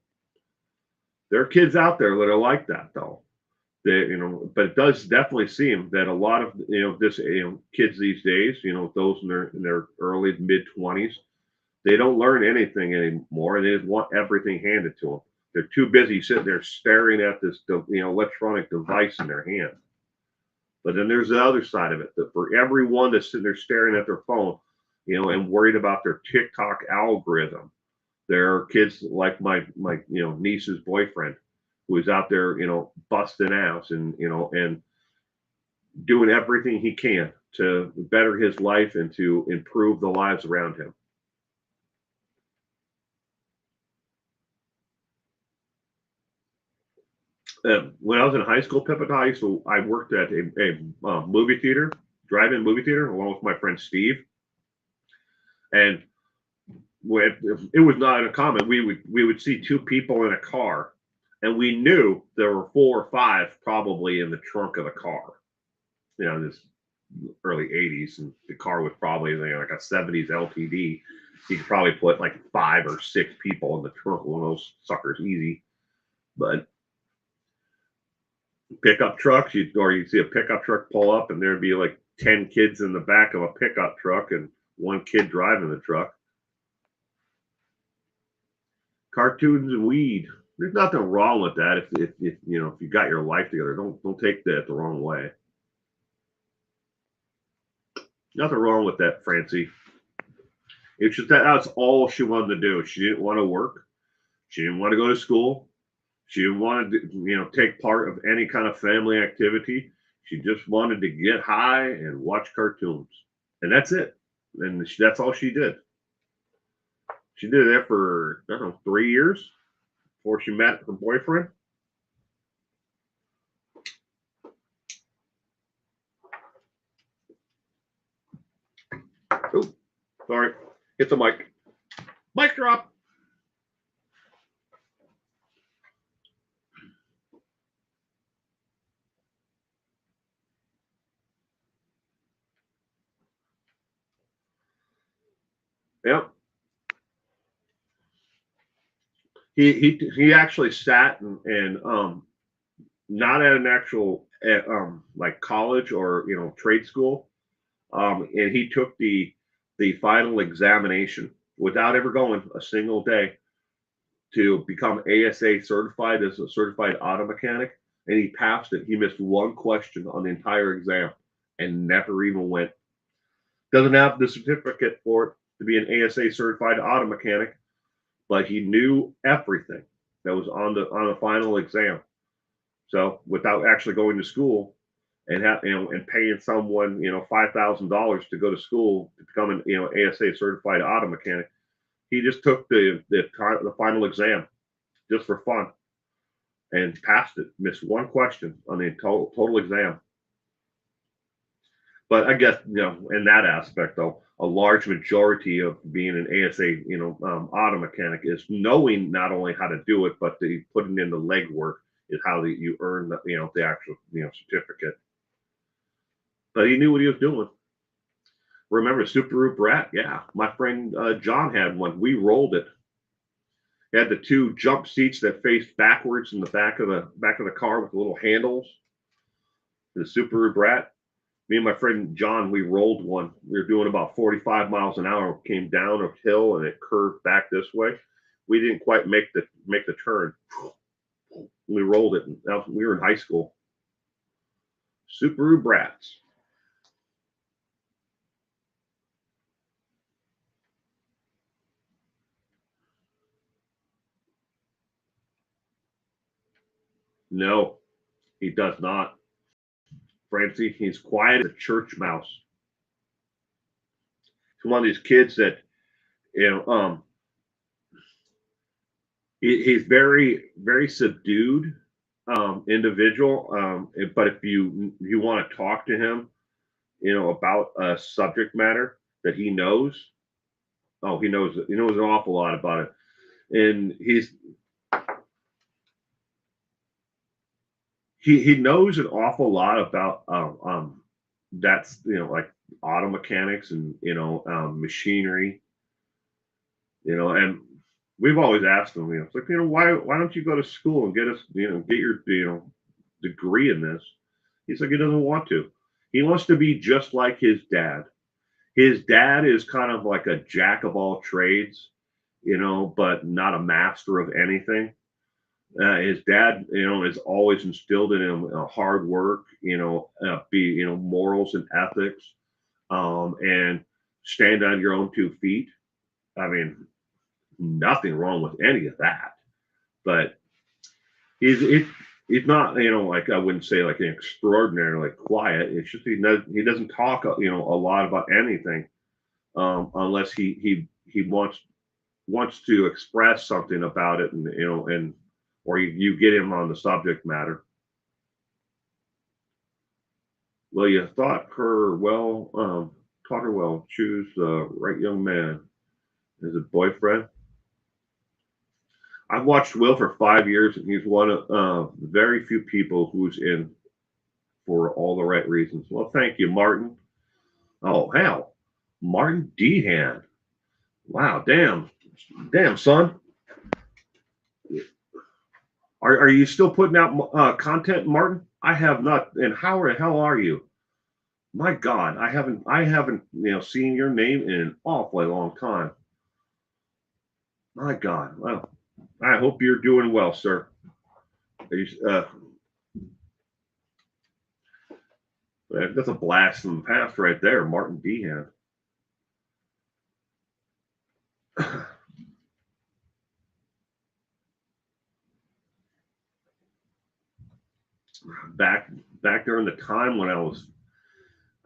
there are kids out there that are like that, though. But it does definitely seem that a lot of this kids these days, those in their early mid-20s, they don't learn anything anymore, and they just want everything handed to them. They're too busy sitting there staring at this electronic device in their hand. But then there's the other side of it, that for everyone that's sitting there staring at their phone, and worried about their TikTok algorithm, there are kids like my niece's boyfriend, who is out there, busting ass and doing everything he can to better his life and to improve the lives around him. When I was in high school, Pippin, I worked at a movie theater, drive-in movie theater, along with my friend Steve. And it was not uncommon. We would see 2 people in a car, and we knew there were 4 or 5 probably in the trunk of the car. This early 80s, and the car was probably like a 70s LTD. You could probably put like 5 or 6 people in the trunk of one of those suckers easy. But pickup trucks, you'd see a pickup truck pull up, and there'd be like 10 kids in the back of a pickup truck and 1 kid driving the truck. Cartoons and weed. There's nothing wrong with that if you got your life together. Don't take that the wrong way. Nothing wrong with that, Francie. It's just that's all she wanted to do. She didn't want to work. She didn't want to go to school. She didn't want to take part of any kind of family activity. She just wanted to get high and watch cartoons, and that's it. And that's all she did. She did that for 3 years before she met her boyfriend. Oh, sorry. Hit the mic. Mic drop. Yep. He actually sat and not at an actual like college or trade school, and he took the final examination without ever going a single day to become ASA certified as a certified auto mechanic, and he passed it. He missed 1 question on the entire exam and never even went. Doesn't have the certificate for it to be an ASA certified auto mechanic, but he knew everything that was on the final exam. So without actually going to school, and and paying someone $5,000 to go to school to become an ASA certified auto mechanic. He just took the final exam just for fun and passed it. Missed one question on the total exam. But I guess in that aspect, though, a large majority of being an ASA, auto mechanic is knowing not only how to do it, but the putting in the legwork is how you earn the actual certificate. But he knew what he was doing. Remember Subaru Brat? Yeah, my friend John had one. We rolled it. It had the two jump seats that faced backwards in the back of the car with the little handles. The Subaru Brat. Me and my friend John, we rolled one. We were doing about 45 miles an hour. Came down a hill and it curved back this way. We didn't quite make the turn. We rolled it. We were in high school. Subaru Brats. No, he does not. Francie, he's quiet as a church mouse. He's one of these kids that, you know, um, he's very, very subdued individual. But if you want to talk to him, about a subject matter that he knows, oh, he knows an awful lot about it, and he knows an awful lot about that's like auto mechanics and machinery, and we've always asked him, it's like, why don't you go to school and get us get your degree in this. He's like, he doesn't want to. He wants to be just like his dad. His dad is kind of like a jack of all trades, but not a master of anything. His dad, is always instilled in him hard work, morals and ethics, and stand on your own 2 feet. I mean, nothing wrong with any of that, but he's not, like I wouldn't say like an extraordinarily quiet. It's just he doesn't talk, a lot about anything, unless he wants to express something about it, and or you get him on the subject matter. Well, you taught her well. Choose the right young man as a boyfriend. I've watched Will for 5 years, and he's one of very few people who's in for all the right reasons. Well, thank you, Martin. Oh, hell, Martin Dehan. Wow, damn, son. Are you still putting out content, Martin? I have not. And how the hell are you? My God, I haven't seen your name in an awfully long time. My God. Well, I hope you're doing well, sir. That's a blast from the past right there, Martin Dehan. back during the time when I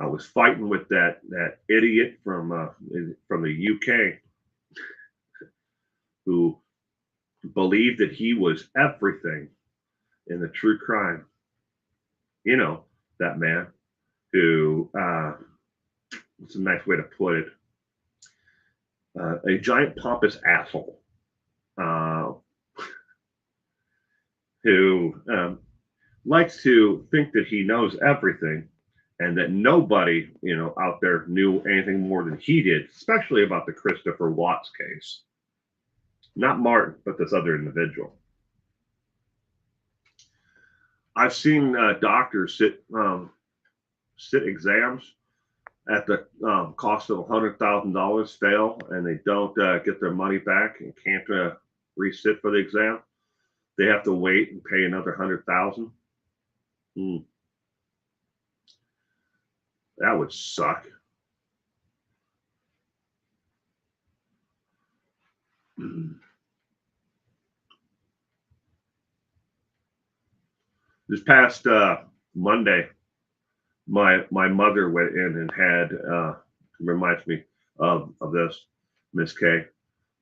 was fighting with that idiot from the UK who believed that he was everything in the true crime. That man who what's a nice way to put it? A giant pompous asshole uh, who likes to think that he knows everything and that nobody, out there knew anything more than he did, especially about the Christopher Watts case. Not Martin, but this other individual. I've seen doctors sit exams at the cost of $100,000, fail, and they don't get their money back and can't resit for the exam. They have to wait and pay another 100,000. That would suck. This past Monday, My mother went in and had reminds me of this, Miss K.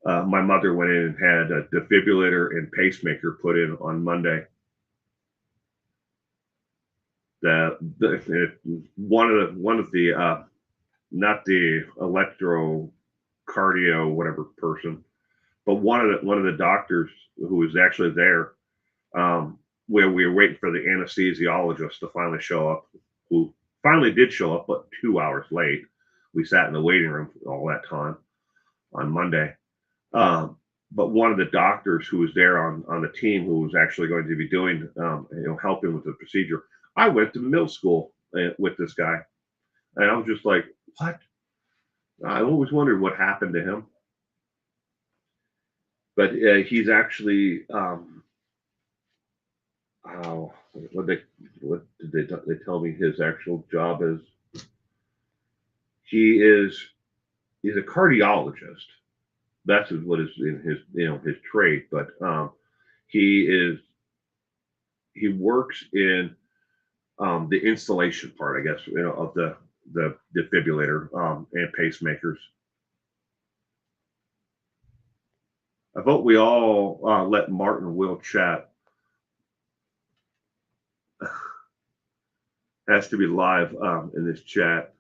My mother went in and had a defibrillator and pacemaker put in on Monday. One of the not the electrocardio whatever person, but one of the doctors who was actually there, where we were waiting for the anesthesiologist to finally show up, who finally did show up, but 2 hours late. We sat in the waiting room all that time on Monday. Um, but one of the doctors who was there on the team who was actually going to be doing, helping with the procedure, I went to middle school with this guy, and I was just like, what? I always wondered what happened to him, but he's actually, oh, what they what did they tell me his actual job is? He is he's a cardiologist. That's what is in his his trade, but he is he works in the installation part, I guess, of the defibrillator and pacemakers. I vote we all let Martin Will chat. Has to be live in this chat.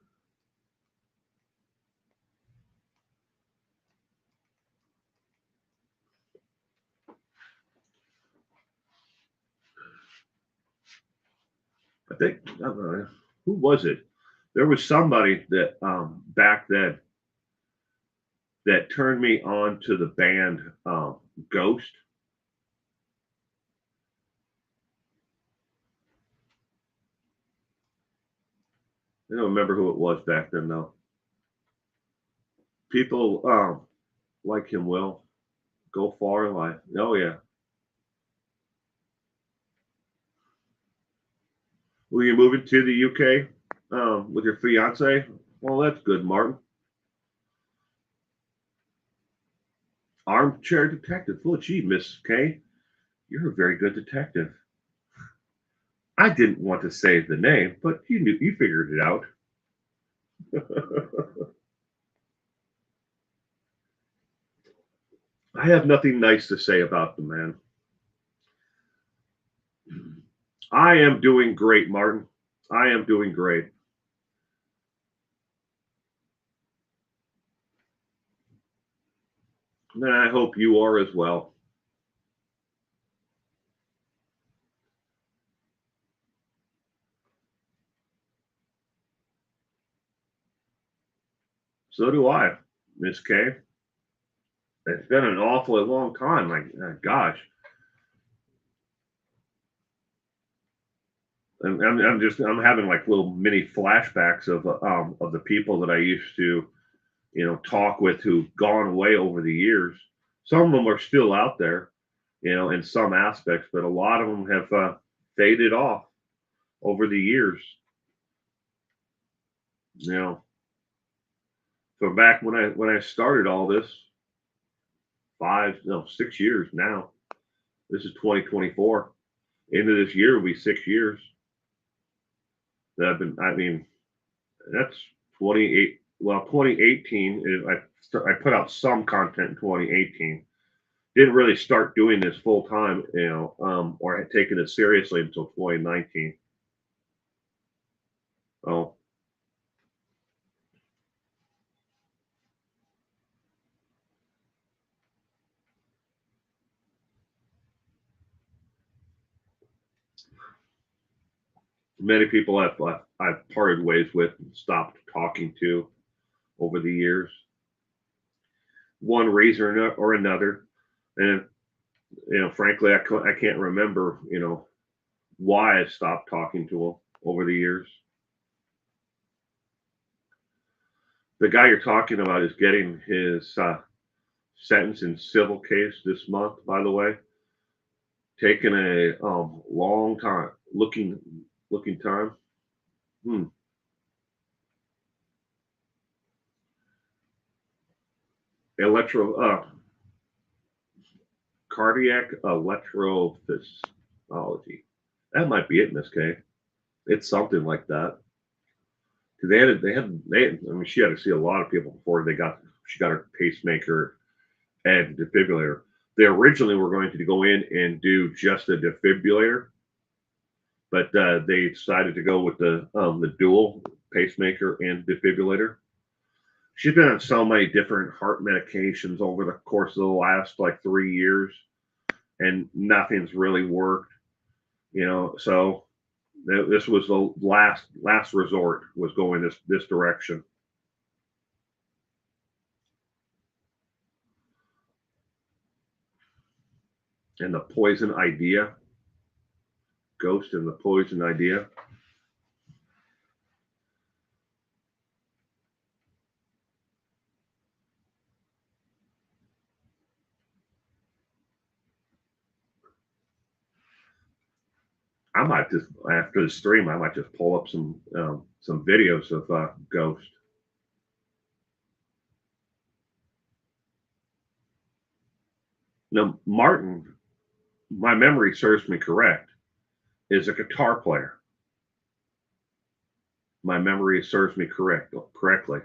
I think I don't know, who was it? There was somebody that back then that turned me on to the band Ghost. I don't remember who it was back then though. People like him will go far in life. Oh yeah. Were you moving to the UK with your fiance? Well, that's good, Martin. Armchair detective. Well, gee, Miss K, you're a very good detective. I didn't want to say the name, but you figured it out. I have nothing nice to say about the man. I am doing great, Martin. I am doing great. And I hope you are as well. So do I, Miss K. It's been an awfully long time. Like, gosh, I'm having like little mini flashbacks of the people that I used to talk with who've gone away over the years. Some of them are still out there, in some aspects, but a lot of them have faded off over the years. You know, from back when I started all this, 6 years now. This is 2024. Into this year will be 6 years that I've been. I mean, that's 28. Well, 2018. I put out some content in 2018. Didn't really start doing this full time, or had taken it seriously until 2019. Oh, many people I've parted ways with and stopped talking to over the years, one reason or another, and frankly, I can't remember, why I stopped talking to them over the years. The guy you're talking about is getting his sentence in civil case this month, by the way. Taking a long time, looking time. Hmm. Electro cardiac electrophysiology. That might be it in this case. It's something like that. because I mean, she had to see a lot of people before she got her pacemaker and defibrillator. They originally were going to go in and do just a defibrillator, but they decided to go with the dual pacemaker and defibrillator. She's been on so many different heart medications over the course of the last like 3 years, and nothing's really worked. So this was the last resort, was going this direction. And the poison idea, ghost and the poison idea. I might just, after the stream, I might just pull up some videos of Ghost. Now, Martin, my memory serves me correct, is a guitar player. My memory serves me correctly.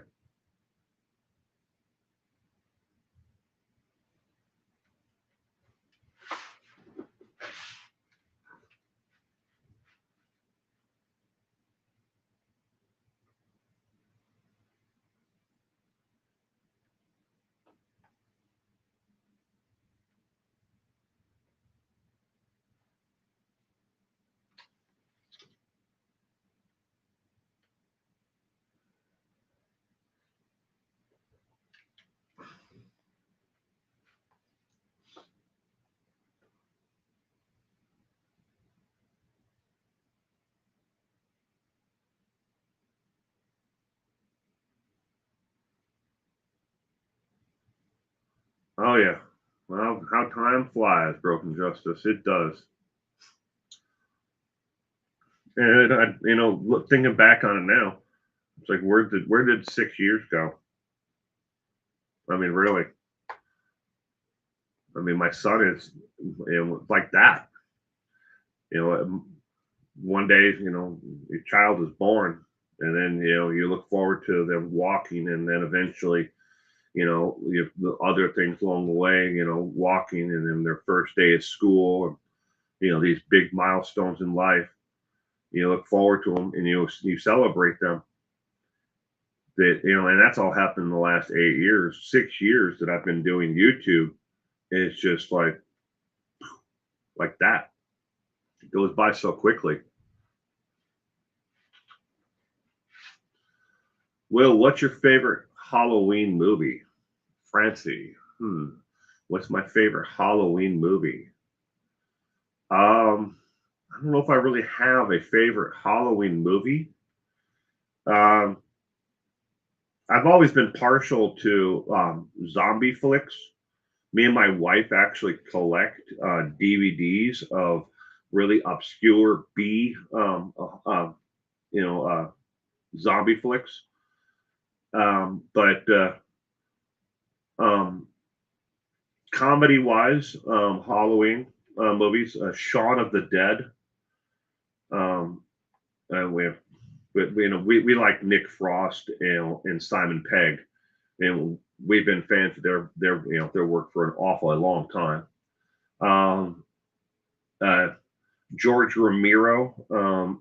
Oh yeah. Well, how time flies, Broken Justice. It does. And thinking back on it now, it's like where did 6 years go? I mean, really. I mean, my son is like that. One day, your child is born, and then you look forward to them walking, and then eventually, you have the other things along the way, walking, and then their first day at school, and these big milestones in life. You look forward to them, and you celebrate them. That and that's all happened in the last 8 years, 6 years that I've been doing YouTube. It's just like that. It goes by so quickly. Will, what's your favorite Halloween movie? Francie. What's my favorite Halloween movie? I don't know if I really have a favorite Halloween movie. Um, I've always been partial to zombie flicks. Me and my wife actually collect DVDs of really obscure B, zombie flicks. But comedy wise, Halloween movies, Shaun of the Dead. And we like Nick Frost and Simon Pegg, and we've been fans of their work for an awfully long time. Um, George Romero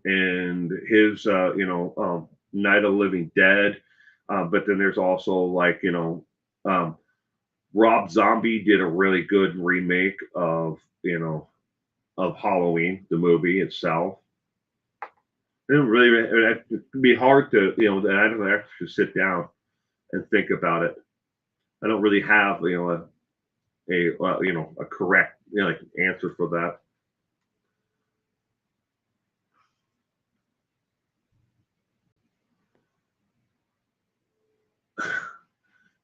and his Night of the Living Dead, but then there's also like Rob Zombie did a really good remake of Halloween, the movie itself. It really it'd be hard to I don't actually sit down and think about it. I don't really have a correct like answer for that.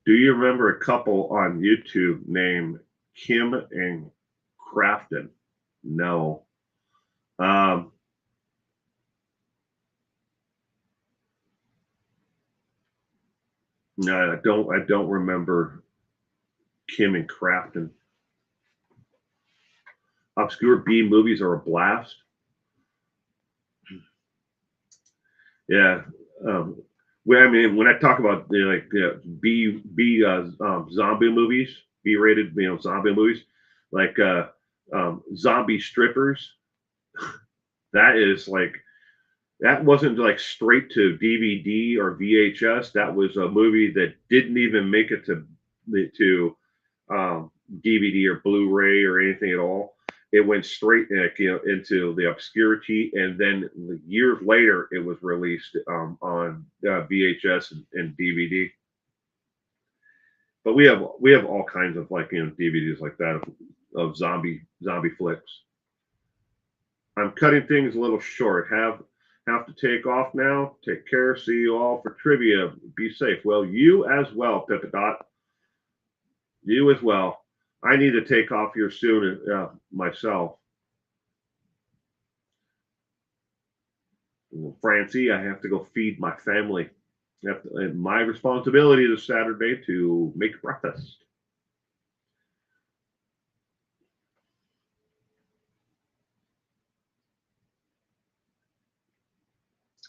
Do you remember a couple on YouTube named Kim and Crafton? No. Um, no, I don't. I don't remember Kim and Crafton. Obscure B movies are a blast. Yeah. Um, Well, I mean, when I talk about like zombie movies, B-rated, zombie movies, like zombie strippers, that is like that wasn't like straight to DVD or VHS. That was a movie that didn't even make it to DVD or Blu-ray or anything at all. It went straight into the obscurity, and then years later, it was released on VHS and DVD. But we have all kinds of like DVDs like that of zombie flicks. I'm cutting things a little short. Have to take off now. Take care. See you all for trivia. Be safe. Well, you as well, Pippadot. You as well. I need to take off here soon myself. Francie, I have to go feed my family. My responsibility this Saturday to make breakfast.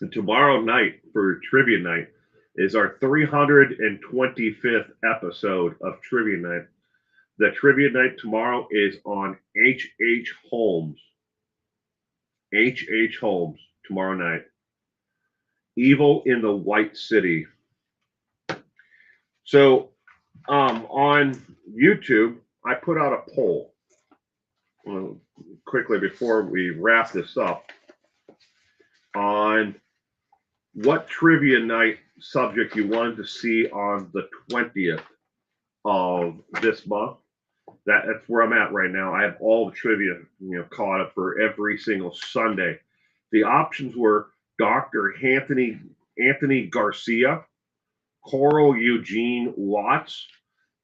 And tomorrow night for trivia night is our 325th episode of trivia night. The trivia night tomorrow is on H.H. Holmes. H.H. Holmes tomorrow night. Evil in the White City. So on YouTube, I put out a poll quickly before we wrap this up on what trivia night subject you wanted to see on the 20th of this month. That's where I'm at right now. I have all the trivia caught up for every single Sunday. The options were Dr. Anthony Garcia, Coral Eugene Watts,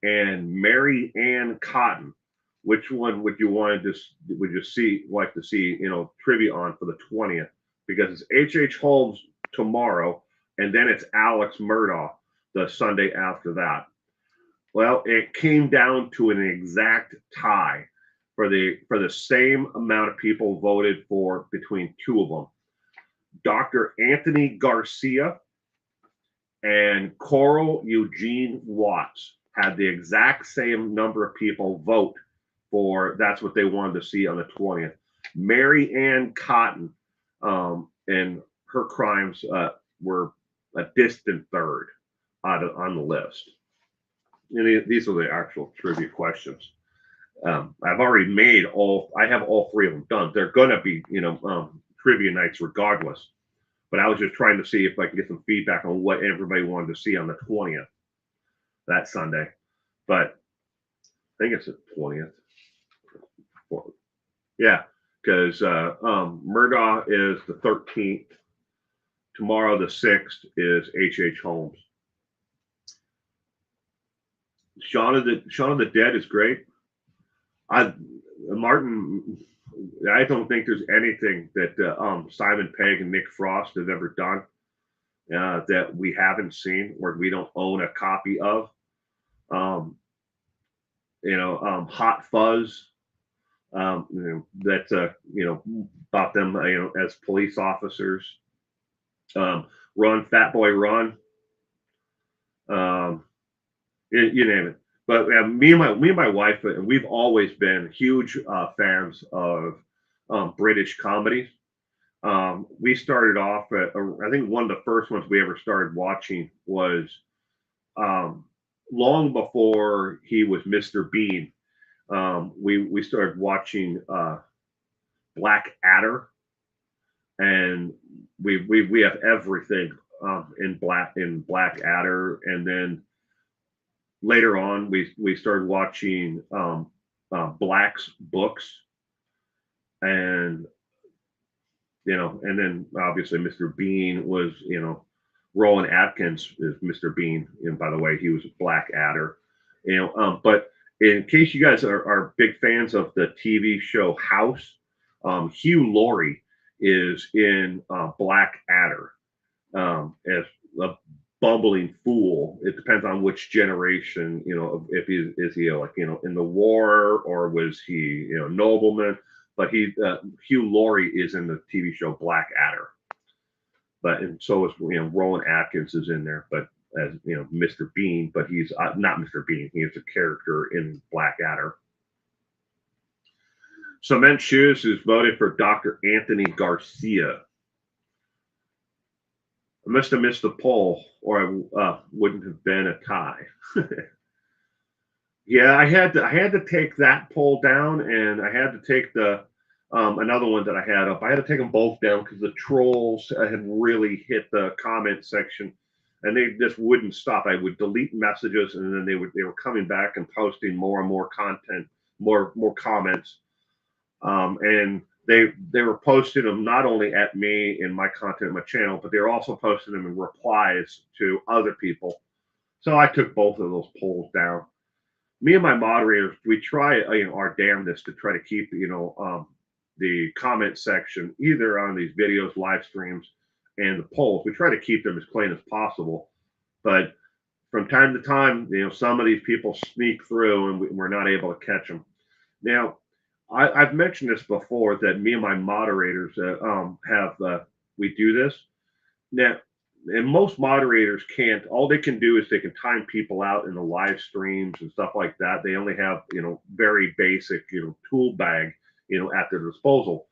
and Mary Ann Cotton. Which one would you like to see trivia on for the 20th? Because it's H.H. Holmes tomorrow, and then it's Alex Murdaugh the Sunday after that. Well, it came down to an exact tie for the same amount of people voted for between two of them. Dr. Anthony Garcia and Coral Eugene Watts had the exact same number of people vote for that's what they wanted to see on the 20th. Mary Ann Cotton and her crimes were a distant third on the list. And these are the actual trivia questions. I've already I have all three of them done. They're going to be, trivia nights regardless. But I was just trying to see if I can get some feedback on what everybody wanted to see on the 20th, that Sunday. But I think it's the 20th. Yeah, because Murdaugh is the 13th. Tomorrow, the 6th, is H.H. Holmes. Shaun of the Dead is great. Martin, I don't think there's anything that Simon Pegg and Nick Frost have ever done that we haven't seen or we don't own a copy of. Hot Fuzz. That's about them, as police officers. Run, Fat Boy, Run. You name it. But me and my wife, we've always been huge fans of British comedies. We started off I think one of the first ones we ever started watching was long before he was Mr. Bean. We started watching Black Adder, and we have everything in Black Adder, and then later on we started watching Black's books, and and then obviously Mr. Bean was Rowan Atkins is Mr. Bean, and by the way, he was Black Adder, but in case you guys are big fans of the TV show House, Hugh Laurie is in Black Adder as a bumbling fool. It depends on which generation, if he is in the war or was he nobleman. But Hugh Laurie is in the TV show Black Adder. but and so is Rowan Atkins is in there, but as Mr. Bean, but he's not Mr. Bean. He is a character in Blackadder. Cement Shoes is voted for Dr. Anthony Garcia. I must have missed the poll, or I wouldn't have been a tie. Yeah, I had to take that poll down, and I had to take the another one that I had up. I had to take them both down because the trolls had really hit the comment section, and they just wouldn't stop. I would delete messages, and then they were coming back and posting more and more content, more comments, and they were posting them not only at me and my content in my channel, but they were also posting them in replies to other people. So I took both of those polls down. Me and my moderators, we try our damnedest to try to keep the comment section either on these videos, live streams, and the polls. We try to keep them as clean as possible, but from time to time, some of these people sneak through, and we're not able to catch them. Now, I've mentioned this before that me and my moderators we do this now. And most moderators can't. All they can do is they can time people out in the live streams and stuff like that. They only have very basic tool bag at their disposal.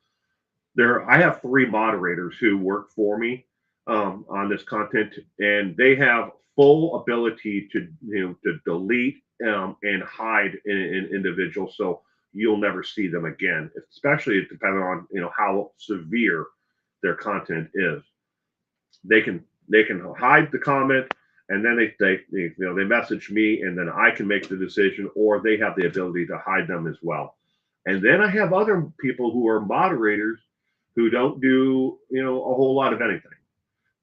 I have 3 moderators who work for me on this content, and they have full ability to to delete and hide in individuals, so you'll never see them again. Especially depending on how severe their content is. They can hide the comment, and then they message me, and then I can make the decision, or they have the ability to hide them as well. And then I have other people who are moderators who don't do a whole lot of anything.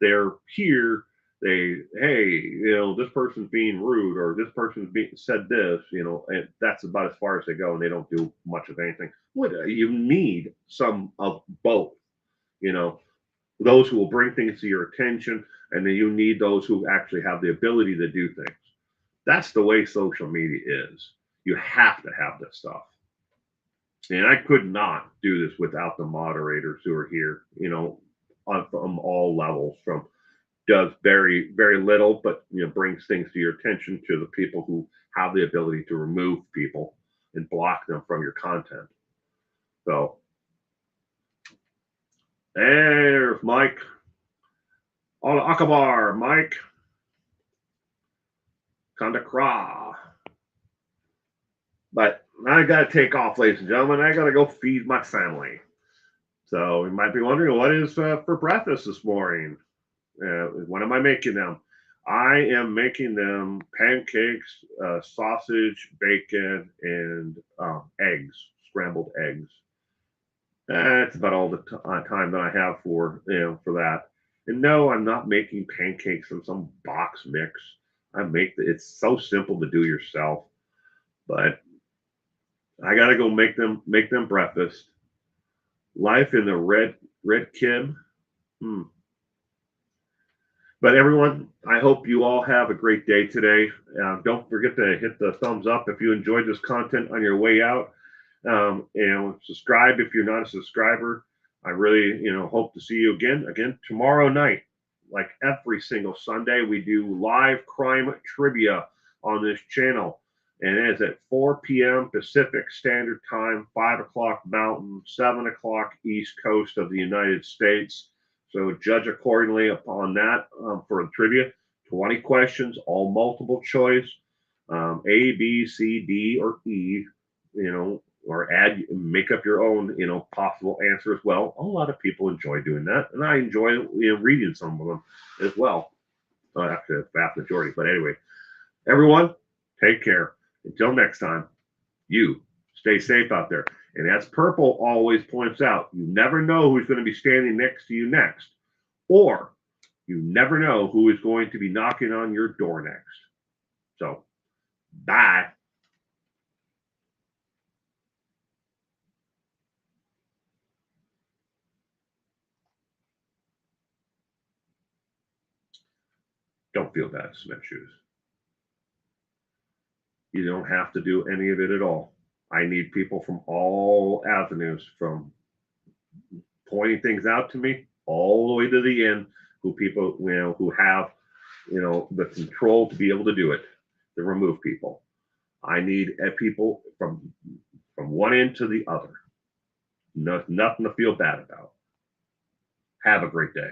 They're here. Hey, this person's being rude, or this person's said this, and that's about as far as they go, and they don't do much of anything. You need some of both, those who will bring things to your attention, and then you need those who actually have the ability to do things. That's the way social media is. You have to have this stuff. And I could not do this without the moderators who are here, from all levels, from does very, very little, but brings things to your attention, to the people who have the ability to remove people and block them from your content. So there's Mike. Allah Akbar, Mike. Kandakra. But I got to take off, ladies and gentlemen. I got to go feed my family. So you might be wondering, what is for breakfast this morning? When am I making them? I am making them pancakes, sausage, bacon, and eggs, scrambled eggs. That's about all the time that I have for that. And no, I'm not making pancakes from some box mix. It's so simple to do yourself, but I gotta go make them breakfast. Life in the red kid. But everyone, I hope you all have a great day today. Don't forget to hit the thumbs up if you enjoyed this content on your way out. Subscribe if you're not a subscriber. I really, hope to see you again tomorrow night. Like every single Sunday, we do live crime trivia on this channel. And it is at 4 p.m. Pacific Standard Time, 5 o'clock Mountain, 7 o'clock East Coast of the United States. So judge accordingly upon that for the trivia. 20 questions, all multiple choice, A, B, C, D, or E, or make up your own, possible answer as well. A lot of people enjoy doing that, and I enjoy reading some of them as well. Actually, the vast majority. But anyway, everyone, take care. Until next time, you stay safe out there. And as Purple always points out, you never know who's going to be standing next to you next, or you never know who is going to be knocking on your door next. So, bye. Don't feel bad, Cement Shoes. You don't have to do any of it at all. I need people from all avenues, from pointing things out to me all the way to the end, who people, who have, the control to be able to do it, to remove people. I need people from one end to the other. No, nothing to feel bad about. Have a great day.